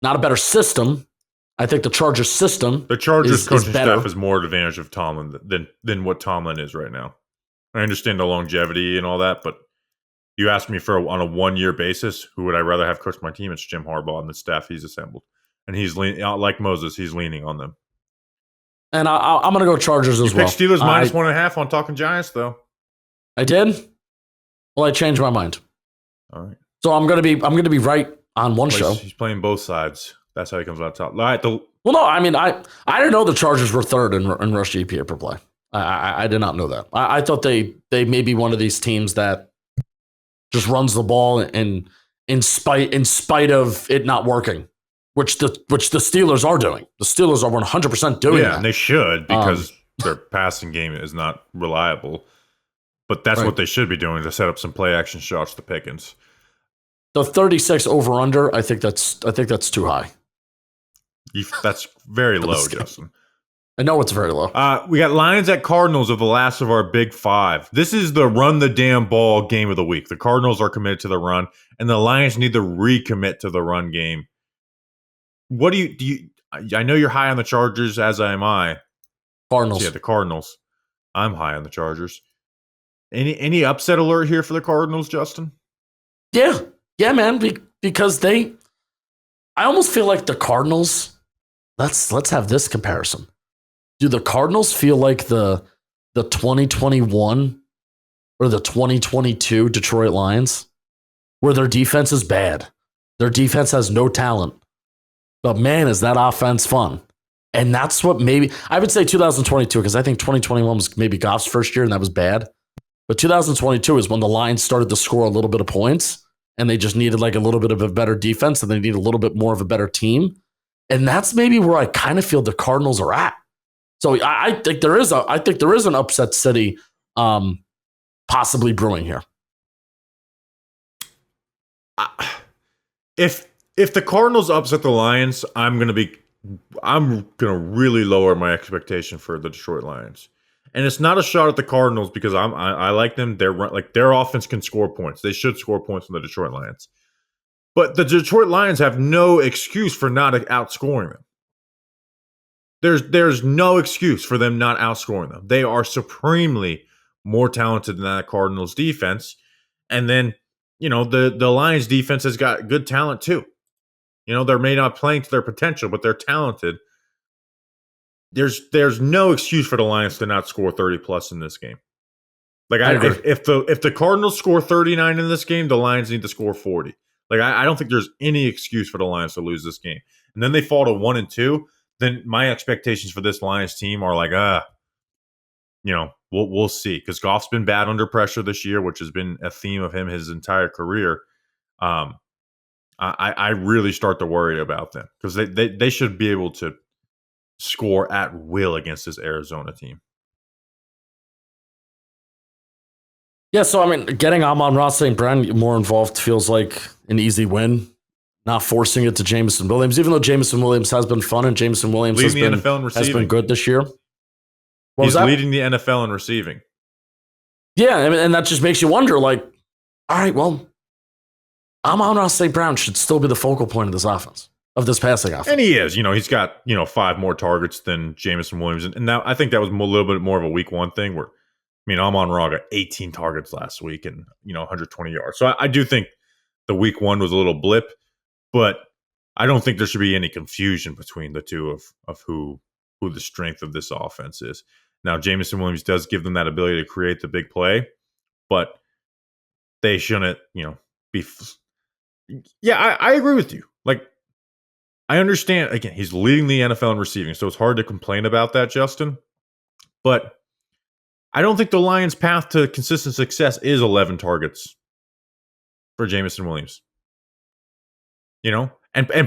not a better system. I think the Chargers system. The Chargers coaching staff is more advantage of Tomlin than what Tomlin is right now. I understand the longevity and all that, but you ask me on a 1-year basis, who would I rather have coach my team? It's Jim Harbaugh and the staff he's assembled, and he's like Moses. He's leaning on them. And I'm going to go Chargers as well. You picked Steelers minus 1.5 on Talking Giants, though. I did. Well, I changed my mind. All right. So I'm going to be right on one show. He's playing both sides. That's how he comes out top. All right, Well, no, I mean, I didn't know the Chargers were third in rush GPA per play. I did not know that. I thought they may be one of these teams that just runs the ball and in spite of it not working, which the Steelers are doing. The Steelers are 100% doing that. And they should, because their passing game is not reliable. But that's what they should be doing, to set up some play action shots to Pickens. The 36 over under, I think that's too high. That's very low, Justin. I know it's very low. We got Lions at Cardinals of the last of our big five. This is the run the damn ball game of the week. The Cardinals are committed to the run, and the Lions need to recommit to the run game. What do you? I know you're high on the Chargers, as am I. Cardinals. Yeah, the Cardinals. I'm high on the Chargers. Any upset alert here for the Cardinals, Justin? Yeah, man. Because I almost feel like the Cardinals. Let's have this comparison. Do the Cardinals feel like the 2021 or the 2022 Detroit Lions, where their defense is bad, their defense has no talent, but man, is that offense fun? And that's what maybe I would say 2022, because I think 2021 was maybe Goff's first year and that was bad. But 2022 is when the Lions started to score a little bit of points, and they just needed like a little bit of a better defense, and they need a little bit more of a better team. And that's maybe where I kind of feel the Cardinals are at. So I think there is an upset city possibly brewing here. If the Cardinals upset the Lions, I'm gonna really lower my expectation for the Detroit Lions. And it's not a shot at the Cardinals, because I like them. Their offense can score points. They should score points from the Detroit Lions. But the Detroit Lions have no excuse for not outscoring them. There's no excuse for them not outscoring them. They are supremely more talented than that Cardinals defense. And then, the Lions defense has got good talent too. They're maybe not playing to their potential, but they're talented. There's no excuse for the Lions to not score 30 plus in this game. If the Cardinals score 39 in this game, the Lions need to score 40. I don't think there's any excuse for the Lions to lose this game. And then they fall to 1-2. Then my expectations for this Lions team are we'll see, because Goff's been bad under pressure this year, which has been a theme of him his entire career. I really start to worry about them, because they should be able to score at will against this Arizona team. Yeah, so I mean, getting Amon-Ra St. Brown more involved feels like an easy win. Not forcing it to Jameson Williams, even though Jameson Williams has been fun and Jameson Williams has been good this year. He's leading the NFL in receiving. Yeah, and that just makes you wonder, all right, well, Amon-Ra St. Brown should still be the focal point of this offense, of this passing offense. And he is. He's got, 5 more targets than Jameson Williams. And now I think that was a little bit more of a week one thing, where, Amon-Ra got 18 targets last week and, 120 yards. So I do think the week one was a little blip, but I don't think there should be any confusion between the two of who the strength of this offense is. Now, Jameson Williams does give them that ability to create the big play, but they shouldn't, be. Yeah, I agree with you. I understand. Again, he's leading the NFL in receiving, so it's hard to complain about that, Justin. But I don't think the Lions' path to consistent success is 11 targets for Jameson Williams. And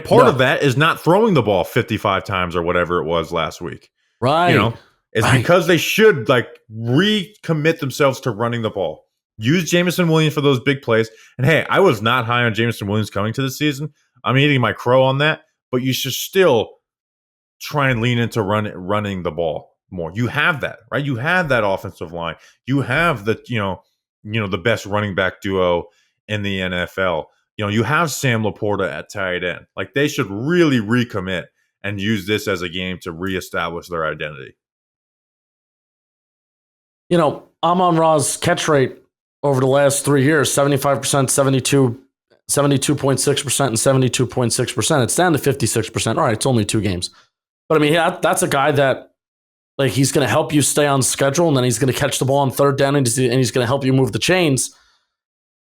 part of that is not throwing the ball 55 times or whatever it was last week. Right. It's because they should recommit themselves to running the ball. Use Jameson Williams for those big plays. And hey, I was not high on Jameson Williams coming to the season. I'm eating my crow on that, but you should still try and lean into running the ball more. You have that, right? You have that offensive line. You have the best running back duo in the NFL. You have Sam Laporta at tight end. They should really recommit and use this as a game to reestablish their identity. Amon-Ra's catch rate over the last 3 years, 75%, 72.6%, and 72.6%. It's down to 56%. All right, it's only 2 games. But that's a guy that he's going to help you stay on schedule, and then he's going to catch the ball on third down, and he's going to help you move the chains.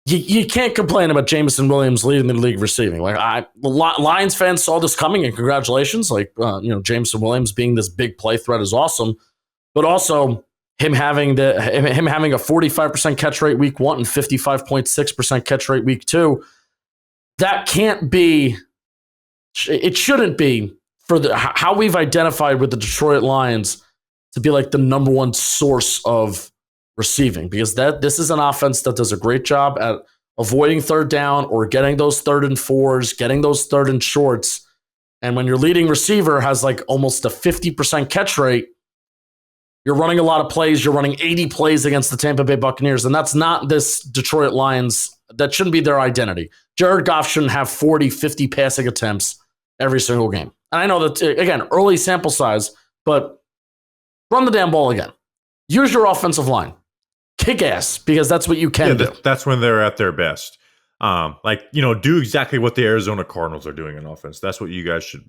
you can't complain about Jameson Williams leading the league receiving. Like the Lions fans saw this coming, and congratulations. Like Jameson Williams being this big play threat is awesome, but also him having a 45% catch rate week 1 and 55.6% catch rate week 2. That can't be. It shouldn't be for how we've identified with the Detroit Lions to be like the number one source of receiving, because this is an offense that does a great job at avoiding third down or getting those 3rd and 4s, getting those 3rd and shorts. And when your leading receiver has like almost a 50% catch rate, you're running a lot of plays. You're running 80 plays against the Tampa Bay Buccaneers, and that's not this Detroit Lions. That shouldn't be their identity. Jared Goff shouldn't have 40, 50 passing attempts every single game. And I know that, again, early sample size, but run the damn ball again. Use your offensive line. Kick ass, because that's what you can do. That's when they're at their best. Do exactly what the Arizona Cardinals are doing in offense. That's what you guys should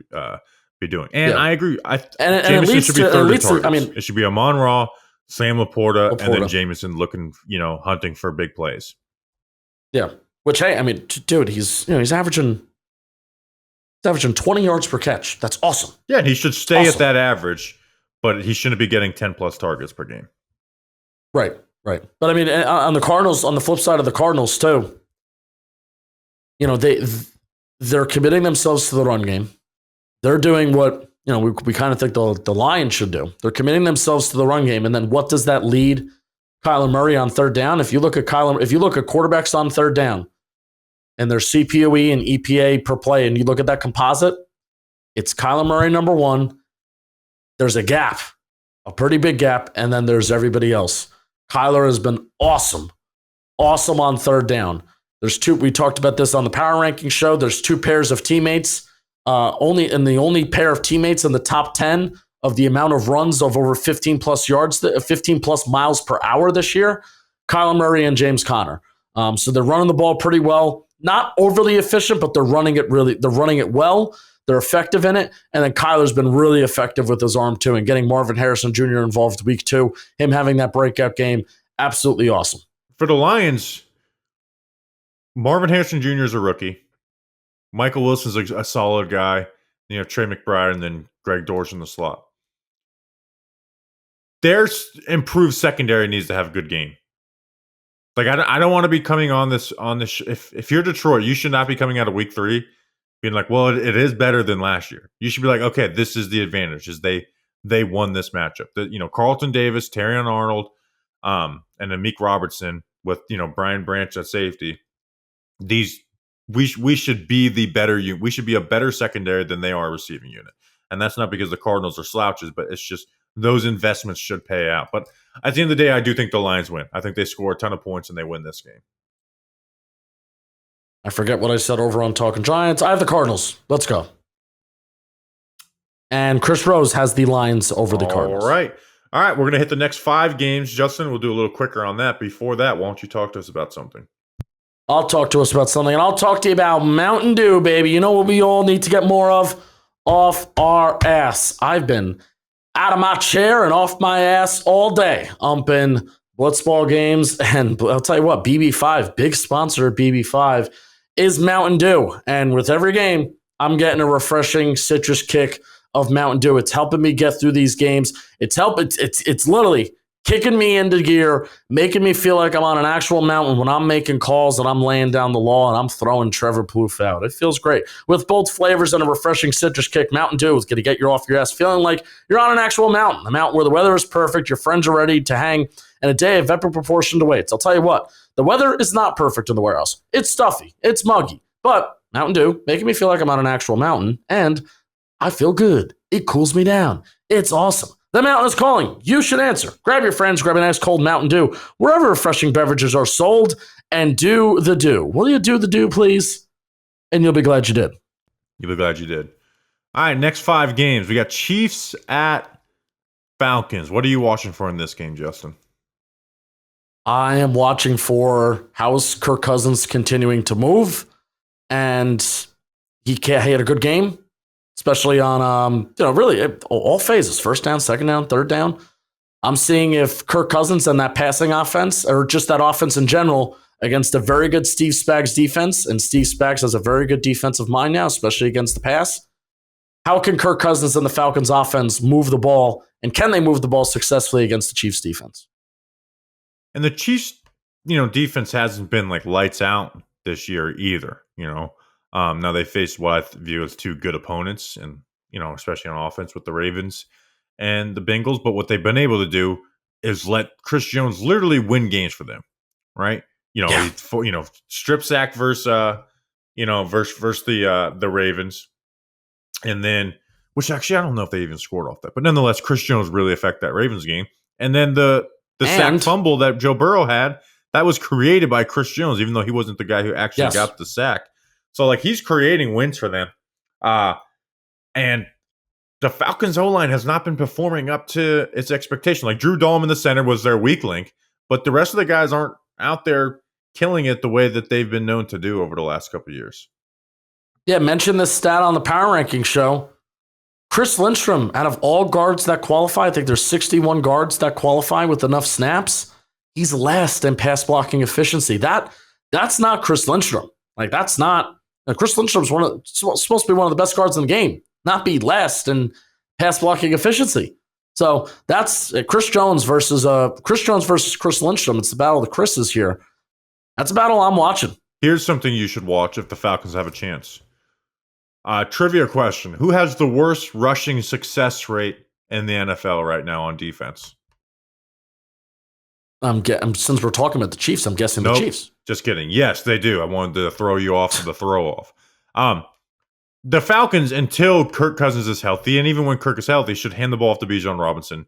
be doing. And I agree. Jameson should be third in targets. It should be Amon-Ra, Sam Laporta, and then Jameson looking, hunting for big plays. Yeah. Which, hey, dude, he's averaging 20 yards per catch. That's awesome. Yeah, and he should stay at that average, but he shouldn't be getting 10 plus targets per game. Right. But on the Cardinals, on the flip side of the Cardinals too, they're committing themselves to the run game. They're doing what we kind of think the Lions should do. They're committing themselves to the run game, and then what does that lead Kyler Murray on third down? If you look at quarterbacks on third down, and their CPOE and EPA per play, and you look at that composite, it's Kyler Murray number 1. There's a gap, a pretty big gap, and then there's everybody else. Kyler has been awesome on third down. There's 2. We talked about this on the power ranking show. There's 2 pairs of teammates. Only pair of teammates in the top 10 of the amount of runs of over 15 plus yards, 15 plus miles per hour this year. Kyler Murray and James Conner. So they're running the ball pretty well. Not overly efficient, but they're running it well. They're effective in it. And then Kyler's been really effective with his arm too, and getting Marvin Harrison Jr. involved week 2. Him having that breakout game, absolutely awesome. For the Lions, Marvin Harrison Jr. is a rookie. Michael Wilson's a solid guy. You have Trey McBride and then Greg Dortch in the slot. Their improved secondary needs to have a good game. Like I don't want to be coming on this. If you're Detroit, you should not be coming out of week 3 being like, well, it is better than last year. You should be like, okay, this is the advantage, is they won this matchup. Carlton Davis, Terrion Arnold, and then Meek Robertson with Brian Branch at safety. We should be the better unit. We should be a better secondary than they are a receiving unit. And that's not because the Cardinals are slouches, but it's just those investments should pay out. But at the end of the day, I do think the Lions win. I think they score a ton of points and they win this game. I forget what I said over on Talking Giants. I have the Cardinals. Let's go. And Chris Rose has the Lions over the Cardinals. All right. We're going to hit the next 5 games. Justin, we'll do a little quicker on that. Before that, why don't you talk to us about something? I'll talk to us about something, and I'll talk to you about Mountain Dew, baby. You know what we all need to get more of? Off our ass. I've been out of my chair and off my ass all day, umping blitzball games. And I'll tell you what, BB5, big sponsor of BB5, is Mountain Dew. And with every game, I'm getting a refreshing citrus kick of Mountain Dew. It's helping me get through these games. It's literally kicking me into gear, making me feel like I'm on an actual mountain when I'm making calls and I'm laying down the law and I'm throwing Trevor Plouffe out. It feels great. With both flavors and a refreshing citrus kick, Mountain Dew is going to get you off your ass feeling like you're on an actual mountain, a mountain where the weather is perfect, your friends are ready to hang, and a day of epic proportion to weights. I'll tell you what, the weather is not perfect in the warehouse. It's stuffy. It's muggy. But Mountain Dew, making me feel like I'm on an actual mountain, and I feel good. It cools me down. It's awesome. The mountain is calling. You should answer. Grab your friends, grab a nice cold Mountain Dew, wherever refreshing beverages are sold, and do the do. Will you do the do, please? And you'll be glad you did. You'll be glad you did. All right, next 5 games. We got Chiefs at Falcons. What are you watching for in this game, Justin? I am watching for how is Kirk Cousins continuing to move, and he had a good game. Especially on, really all phases, first down, second down, third down. I'm seeing if Kirk Cousins and that passing offense, or just that offense in general, against a very good Steve Spags defense, and Steve Spags has a very good defensive mind now, especially against the pass. How can Kirk Cousins and the Falcons offense move the ball, and can they move the ball successfully against the Chiefs defense? And the Chiefs, defense hasn't been like lights out this year either. Now they faced what I view as two good opponents, and especially on offense with the Ravens and the Bengals. But what they've been able to do is let Chris Jones literally win games for them, right? Strip sack versus the Ravens, and then which actually I don't know if they even scored off that, but nonetheless, Chris Jones really affected that Ravens game, and then the sack fumble that Joe Burrow had, that was created by Chris Jones, even though he wasn't the guy who actually got the sack. So, he's creating wins for them. And the Falcons' O-line has not been performing up to its expectation. Like, Drew Dalman in the center was their weak link, but the rest of the guys aren't out there killing it the way that they've been known to do over the last couple of years. Yeah, mention this stat on the Power Ranking show. Chris Lindstrom, out of all guards that qualify, I think there's 61 guards that qualify with enough snaps. He's last in pass blocking efficiency. That's not Chris Lindstrom. That's not. Chris Lindstrom's supposed to be one of the best guards in the game, not be last in pass blocking efficiency. So that's Chris Jones versus Chris Lindstrom. It's the battle of the Chris's here. That's a battle I'm watching. Here's something you should watch if the Falcons have a chance. Trivia question: who has the worst rushing success rate in the NFL right now on defense? Since we're talking about the Chiefs, I'm guessing the Chiefs. Just kidding. Yes, they do. I wanted to throw you off to the throw off. The Falcons, until Kirk Cousins is healthy, and even when Kirk is healthy, should hand the ball off to Bijan Robinson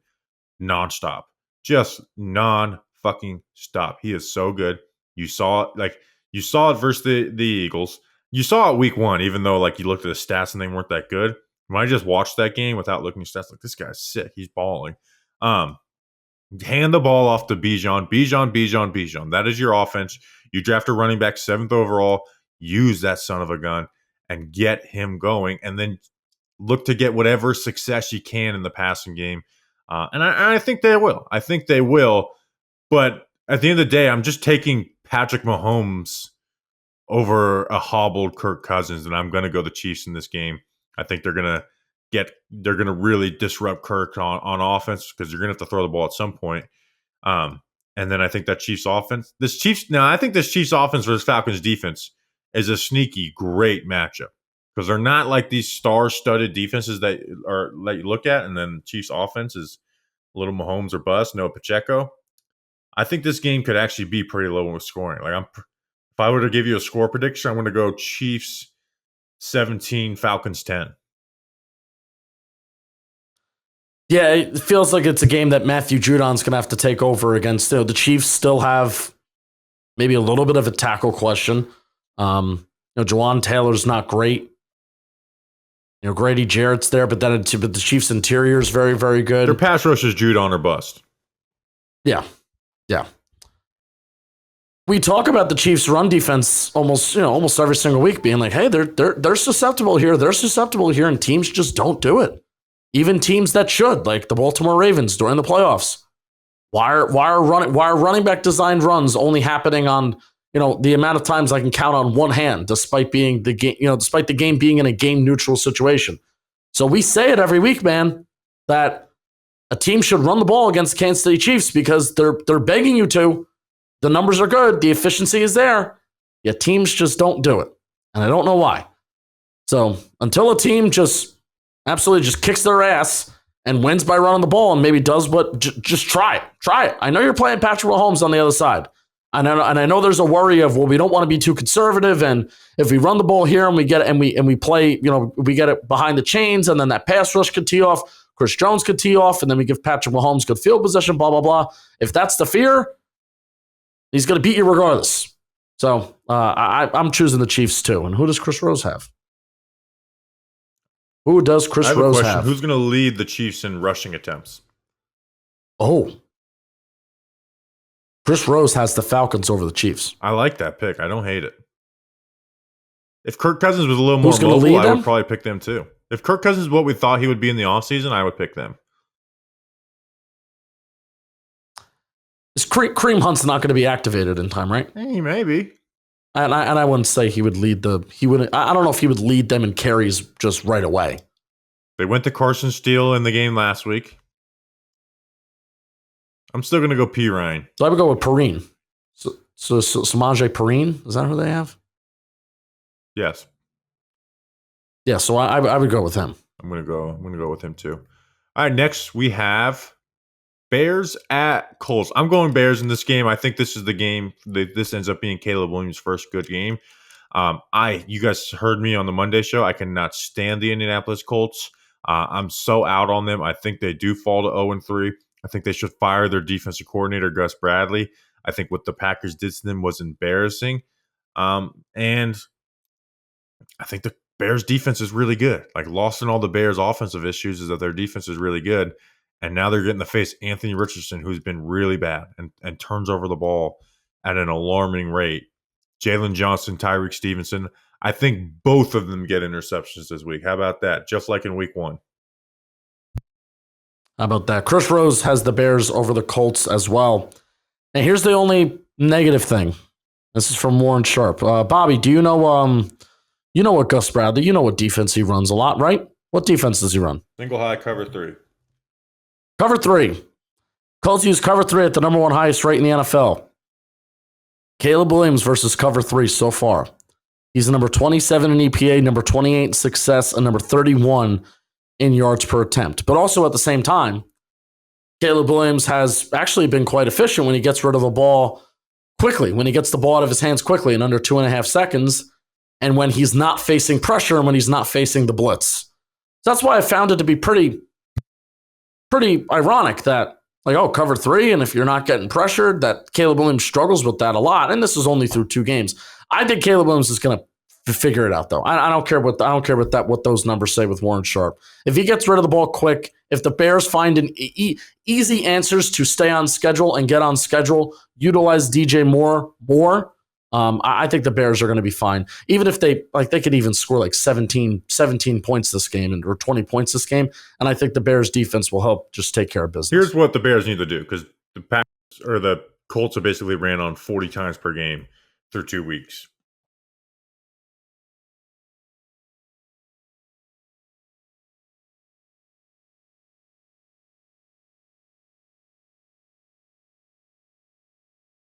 nonstop. Just non-fucking stop. He is so good. You saw it versus the Eagles. You saw it week one, even though you looked at the stats and they weren't that good. When I just watched that game without looking at stats, this guy's sick. He's balling. Hand the ball off to Bijan. That is your offense. You draft a running back 7th overall. Use that son of a gun and get him going, and then look to get whatever success you can in the passing game. And I think they will. But at the end of the day, I'm just taking Patrick Mahomes over a hobbled Kirk Cousins, and I'm going to go the Chiefs in this game. I think they're going to really disrupt Kirk on offense, because you're going to have to throw the ball at some point. And then I think that Chiefs offense, I think this Chiefs offense versus Falcons defense is a sneaky great matchup, because they're not like these star-studded defenses that you look at, and then Chiefs offense is a little Mahomes or bust, no Pacheco. I think this game could actually be pretty low with scoring. If I were to give you a score prediction, I'm going to go Chiefs 17, Falcons 10. Yeah, it feels like it's a game that Matthew Judon's going to have to take over against. The Chiefs still have maybe a little bit of a tackle question. Jawan Taylor's not great. Grady Jarrett's there, but the Chiefs' interior is very, very good. Their pass rush is Judon or bust. Yeah. We talk about the Chiefs' run defense almost every single week, being like, "Hey, they're susceptible here. They're susceptible here," and teams just don't do it. Even teams that should, like the Baltimore Ravens during the playoffs. Why are running back designed runs only happening on the amount of times I can count on one hand, despite the game being in a game neutral situation? So we say it every week, man, that a team should run the ball against Kansas City Chiefs because they're begging you to. The numbers are good. The efficiency is there. Yet teams just don't do it. And I don't know why. So until a team just absolutely just kicks their ass and wins by running the ball and maybe does what, just try it. Try it. I know you're playing Patrick Mahomes on the other side. And I know there's a worry of, we don't want to be too conservative. And if we run the ball here and we get it and we play, we get it behind the chains, and then that pass rush could tee off, Chris Jones could tee off, and then we give Patrick Mahomes good field position, blah, blah, blah. If that's the fear, he's going to beat you regardless. So I'm choosing the Chiefs too. And who does Chris Rose have? Who does Chris Rose have? Who's going to lead the Chiefs in rushing attempts? Oh. Chris Rose has the Falcons over the Chiefs. I like that pick. I don't hate it. If Kirk Cousins was a little more mobile, I would probably pick them too. If Kirk Cousins is what we thought he would be in the offseason, I would pick them. Kareem Hunt's not going to be activated in time, right? Hey, maybe. And I wouldn't say he would lead I don't know if he would lead them in carries just right away. They went to Carson Steele in the game last week. I'm still going to go P. Ryan. So I would go with Perine. So Samaje Perine, is that who they have? Yes. Yeah, so I would go with him. I'm gonna go with him too. All right, next we have Bears at Colts. I'm going Bears in this game. I think this is the game. This ends up being Caleb Williams' first good game. You guys heard me on the Monday show. I cannot stand the Indianapolis Colts. I'm so out on them. I think they do fall to 0-3. I think they should fire their defensive coordinator, Gus Bradley. I think what the Packers did to them was embarrassing. And I think the Bears defense is really good. Like, lost in all the Bears offensive issues is that their defense is really good. And now they're getting to face Anthony Richardson, who's been really bad and turns over the ball at an alarming rate. Jalen Johnson, Tyreek Stevenson. I think both of them get interceptions this week. How about that? Just like in week 1. How about that? Chris Rose has the Bears over the Colts as well. And here's the only negative thing. This is from Warren Sharp. Bobby, do you know what Gus Bradley, you know what defense he runs a lot, right? What defense does he run? Single high, cover 3. Cover 3. Colts use cover 3 at the number 1 highest rate in the NFL. Caleb Williams versus cover 3 so far. He's number 27 in EPA, number 28 in success, and number 31 in yards per attempt. But also at the same time, Caleb Williams has actually been quite efficient when he gets rid of the ball quickly, when he gets the ball out of his hands quickly in under 2.5 seconds, and when he's not facing pressure and when he's not facing the blitz. So that's why I found it to be pretty ironic that, like, cover 3, and if you're not getting pressured, that Caleb Williams struggles with that a lot. And this is only through 2 games. I think Caleb Williams is going to figure it out, though. I don't care what those numbers say with Warren Sharp. If he gets rid of the ball quick, if the Bears find an easy answers to stay on schedule and get on schedule, utilize DJ Moore more, I think the Bears are going to be fine. Even if they could even score like 17 points this game or 20 points this game, and I think the Bears defense will help just take care of business. Here's what the Bears need to do, because the Packers or the Colts have basically ran on 40 times per game through 2 weeks.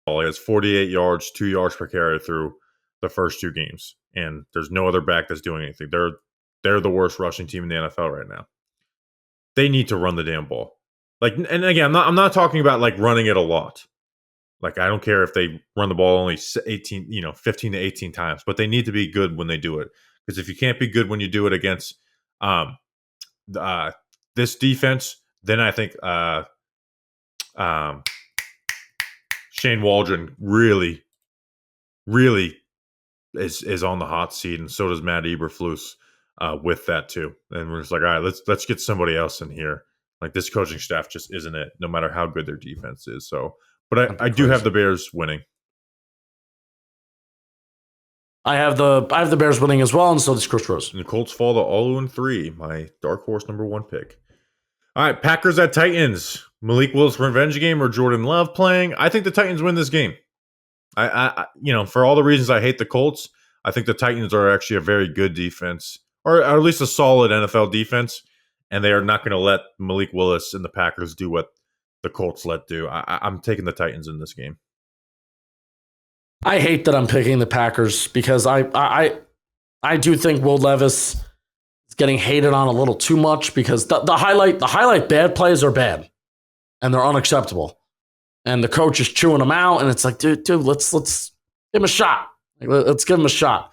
He has 48 yards, 2 yards per carry through the first 2 games, and there's no other back that's doing anything. They're the worst rushing team in the NFL right now. They need to run the damn ball. Like, and again, I'm not talking about like running it a lot. Like, I don't care if they run the ball only 15 to 18 times, but they need to be good when they do it. Because if you can't be good when you do it against this defense, then I think Shane Waldron really is on the hot seat, and so does Matt Eberflus with that too. And we're just like, all right, let's get somebody else in here. Like, this coaching staff just isn't it, no matter how good their defense is. So, but I do have the Bears winning. I have the Bears winning as well, and so does Chris Rose. And the Colts fall to 0-3, my dark horse number 1 pick. All right, Packers at Titans. Malik Willis revenge game or Jordan Love playing? I think the Titans win this game. I for all the reasons I hate the Colts, I think the Titans are actually a very good defense, or at least a solid NFL defense, and they are not going to let Malik Willis and the Packers do what the Colts let do. I'm taking the Titans in this game. I hate that I'm picking the Packers because I do think Will Levis is getting hated on a little ttoo much because the highlight bad plays are bad and they're unacceptable. And the coach is chewing them out, and it's like, dude, let's give him a shot. Let's give him a shot.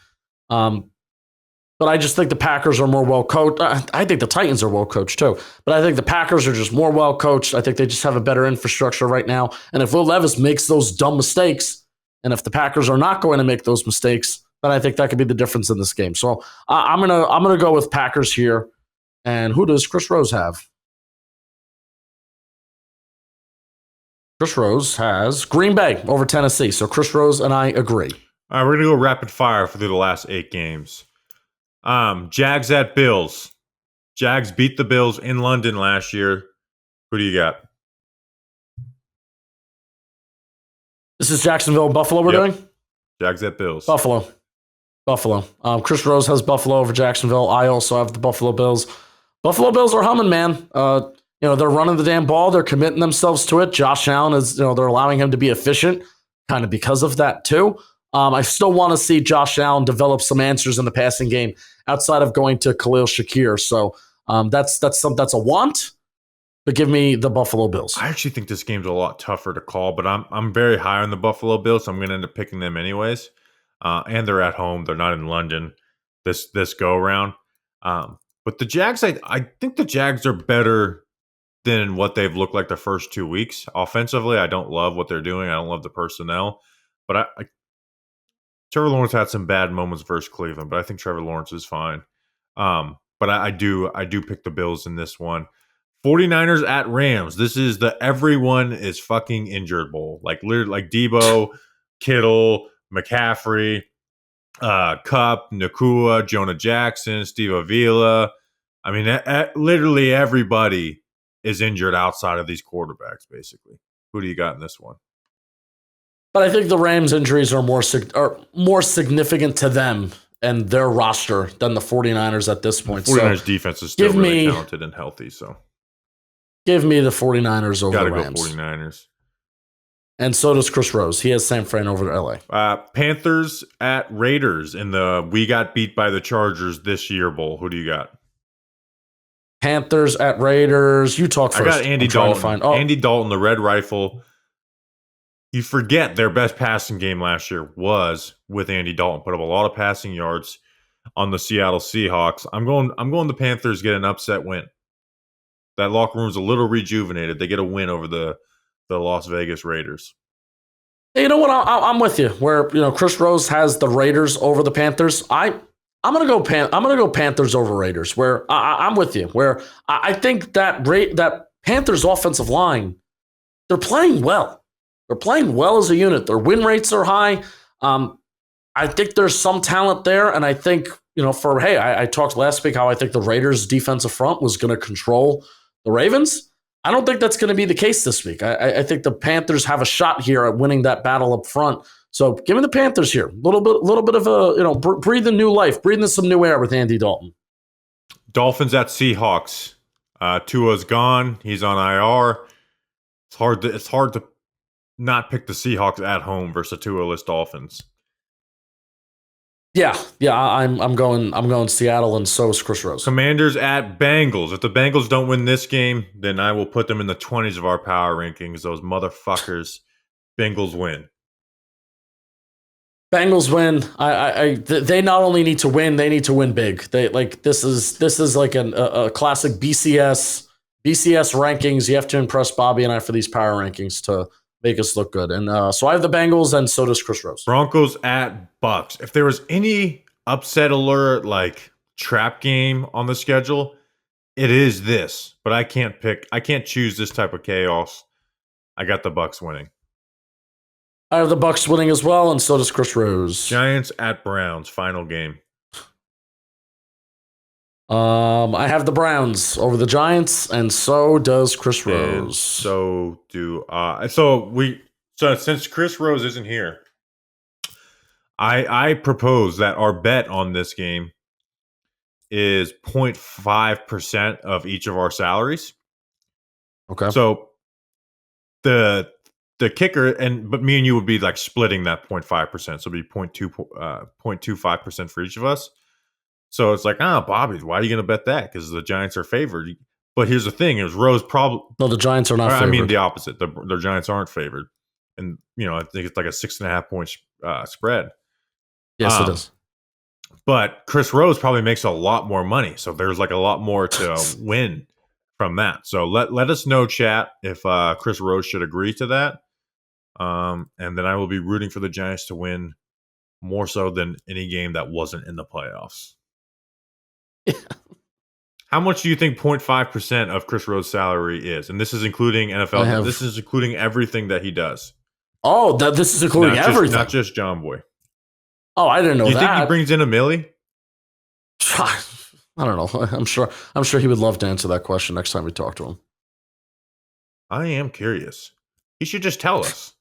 But I just think the Packers are more well coached. I think the Titans are well coached too. But I think the Packers are just more well coached. I think they just have a better infrastructure right now. And if Will Levis makes those dumb mistakes, and if the Packers are not going to make those mistakes, then I think that could be the difference in this game. So I'm gonna go with Packers here. And who does Chris Rose have? Chris Rose has Green Bay over Tennessee. So Chris Rose and I agree. All right, we're going to go rapid fire through the last 8 games. Jags at Bills. Jags beat the Bills in London last year. Who do you got? This is Jacksonville and Buffalo we're doing? Jags at Bills. Buffalo. Chris Rose has Buffalo over Jacksonville. I also have the Buffalo Bills. Buffalo Bills are humming, man. They're running the damn ball. They're committing themselves to it. Josh Allen is, they're allowing him to be efficient kind of because of that too. I still want to see Josh Allen develop some answers in the passing game outside of going to Khalil Shakir. So that's a want. But give me the Buffalo Bills. I actually think this game's a lot tougher to call, but I'm very high on the Buffalo Bills, so I'm going to end up picking them anyways. And they're at home; they're not in London this go around. But the Jags, I think the Jags are better than what they've looked like the first 2 weeks. Offensively, I don't love what they're doing. I don't love the personnel, but Trevor Lawrence had some bad moments versus Cleveland, but I think Trevor Lawrence is fine. But I do pick the Bills in this one. 49ers at Rams. This is the everyone is fucking injured bowl. Like literally, like Debo, Kittle, McCaffrey, Kupp, Nakua, Jonah Jackson, Steve Avila. I mean, literally everybody is injured outside of these quarterbacks, basically. Who do you got in this one? But I think the Rams' injuries are more significant to them and their roster than the 49ers at this point. The 49ers defense is still really talented and healthy, so. Give me the 49ers over the Rams. Gotta go 49ers. And so does Chris Rose. He has San Fran over to LA. Panthers at Raiders in the we got beat by the Chargers this year bowl. Who do you got? Panthers at Raiders. You talk first. I got Andy Dalton. Andy Dalton, the Red Rifle. You forget their best passing game last year was with Andy Dalton. Put up a lot of passing yards on the Seattle Seahawks. I'm going the Panthers get an upset win. That locker room's a little rejuvenated. They get a win over the Las Vegas Raiders. Hey, you know what? I'm with you. Where Chris Rose has the Raiders over the Panthers. I'm gonna go Panthers over Raiders. Where I'm with you. Where I think that Panthers offensive line, they're playing well. They're playing well as a unit. Their win rates are high. I think there's some talent there, and I think I talked last week how I think the Raiders' defensive front was going to control the Ravens. I don't think that's going to be the case this week. I think the Panthers have a shot here at winning that battle up front. So give me the Panthers here. A little bit of a breathing new life, breathing some new air with Andy Dalton. Dolphins at Seahawks. Tua's gone. He's on IR. It's hard to not pick the Seahawks at home versus the Tua-less Dolphins. Yeah, I'm going Seattle, and so is Chris Rose. Commanders at Bengals. If the Bengals don't win this game, then I will put them in the 20s of our power rankings. Those motherfuckers. Bengals win. Bengals win. They not only need to win, they need to win big. This is like a classic BCS rankings. You have to impress Bobby and I for these power rankings to make us look good. And so I have the Bengals, and so does Chris Rose. Broncos at Bucs. If there was any upset alert, like trap game on the schedule, it is this. But I can't choose this type of chaos. I got the Bucs winning. I have the Bucs winning as well, and so does Chris Rose. Giants at Browns, final game. I have the Browns over the Giants, and so does Chris Rose. And so do So since Chris Rose isn't here, I propose that our bet on this game is 0.5% of each of our salaries. Okay. So the kicker, but me and you would be like splitting that 0.5%. So it'd be 0.25% for each of us. So it's like, Bobby, why are you going to bet that? Because the Giants are favored. But here's the thing: is Rose probably no, the Giants are not favored. I mean the opposite. The Giants aren't favored, and I think it's like a 6.5 point spread. Yes, it is. But Chris Rose probably makes a lot more money, so there's like a lot more to win from that. So let us know, chat, if Chris Rose should agree to that, and then I will be rooting for the Giants to win more so than any game that wasn't in the playoffs. How much do you think 0.5% of Chris Rose's salary is? And this is including NFL. This is including everything that he does. Oh, this is including everything. Not just John Boy. Oh, I didn't know that. Do you think he brings in $1 million? I don't know. I'm sure he would love to answer that question next time we talk to him. I am curious. He should just tell us.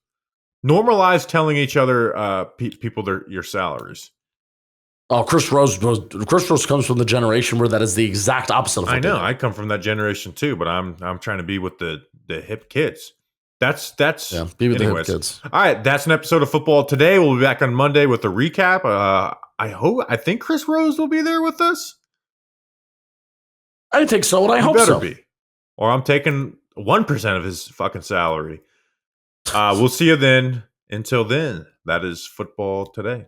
Normalize telling each other people your salaries. Oh, Chris Rose comes from the generation where that is the exact opposite of what I know. they do. I come from that generation too, but I'm trying to be with the hip kids. That's be with anyways. the hip kids. All right, that's an episode of Football Today. We'll be back on Monday with a recap. I think Chris Rose will be there with us. I think so, and I hope better so. Be. Or I'm taking 1% of his fucking salary. We'll see you then. Until then, that is Football Today.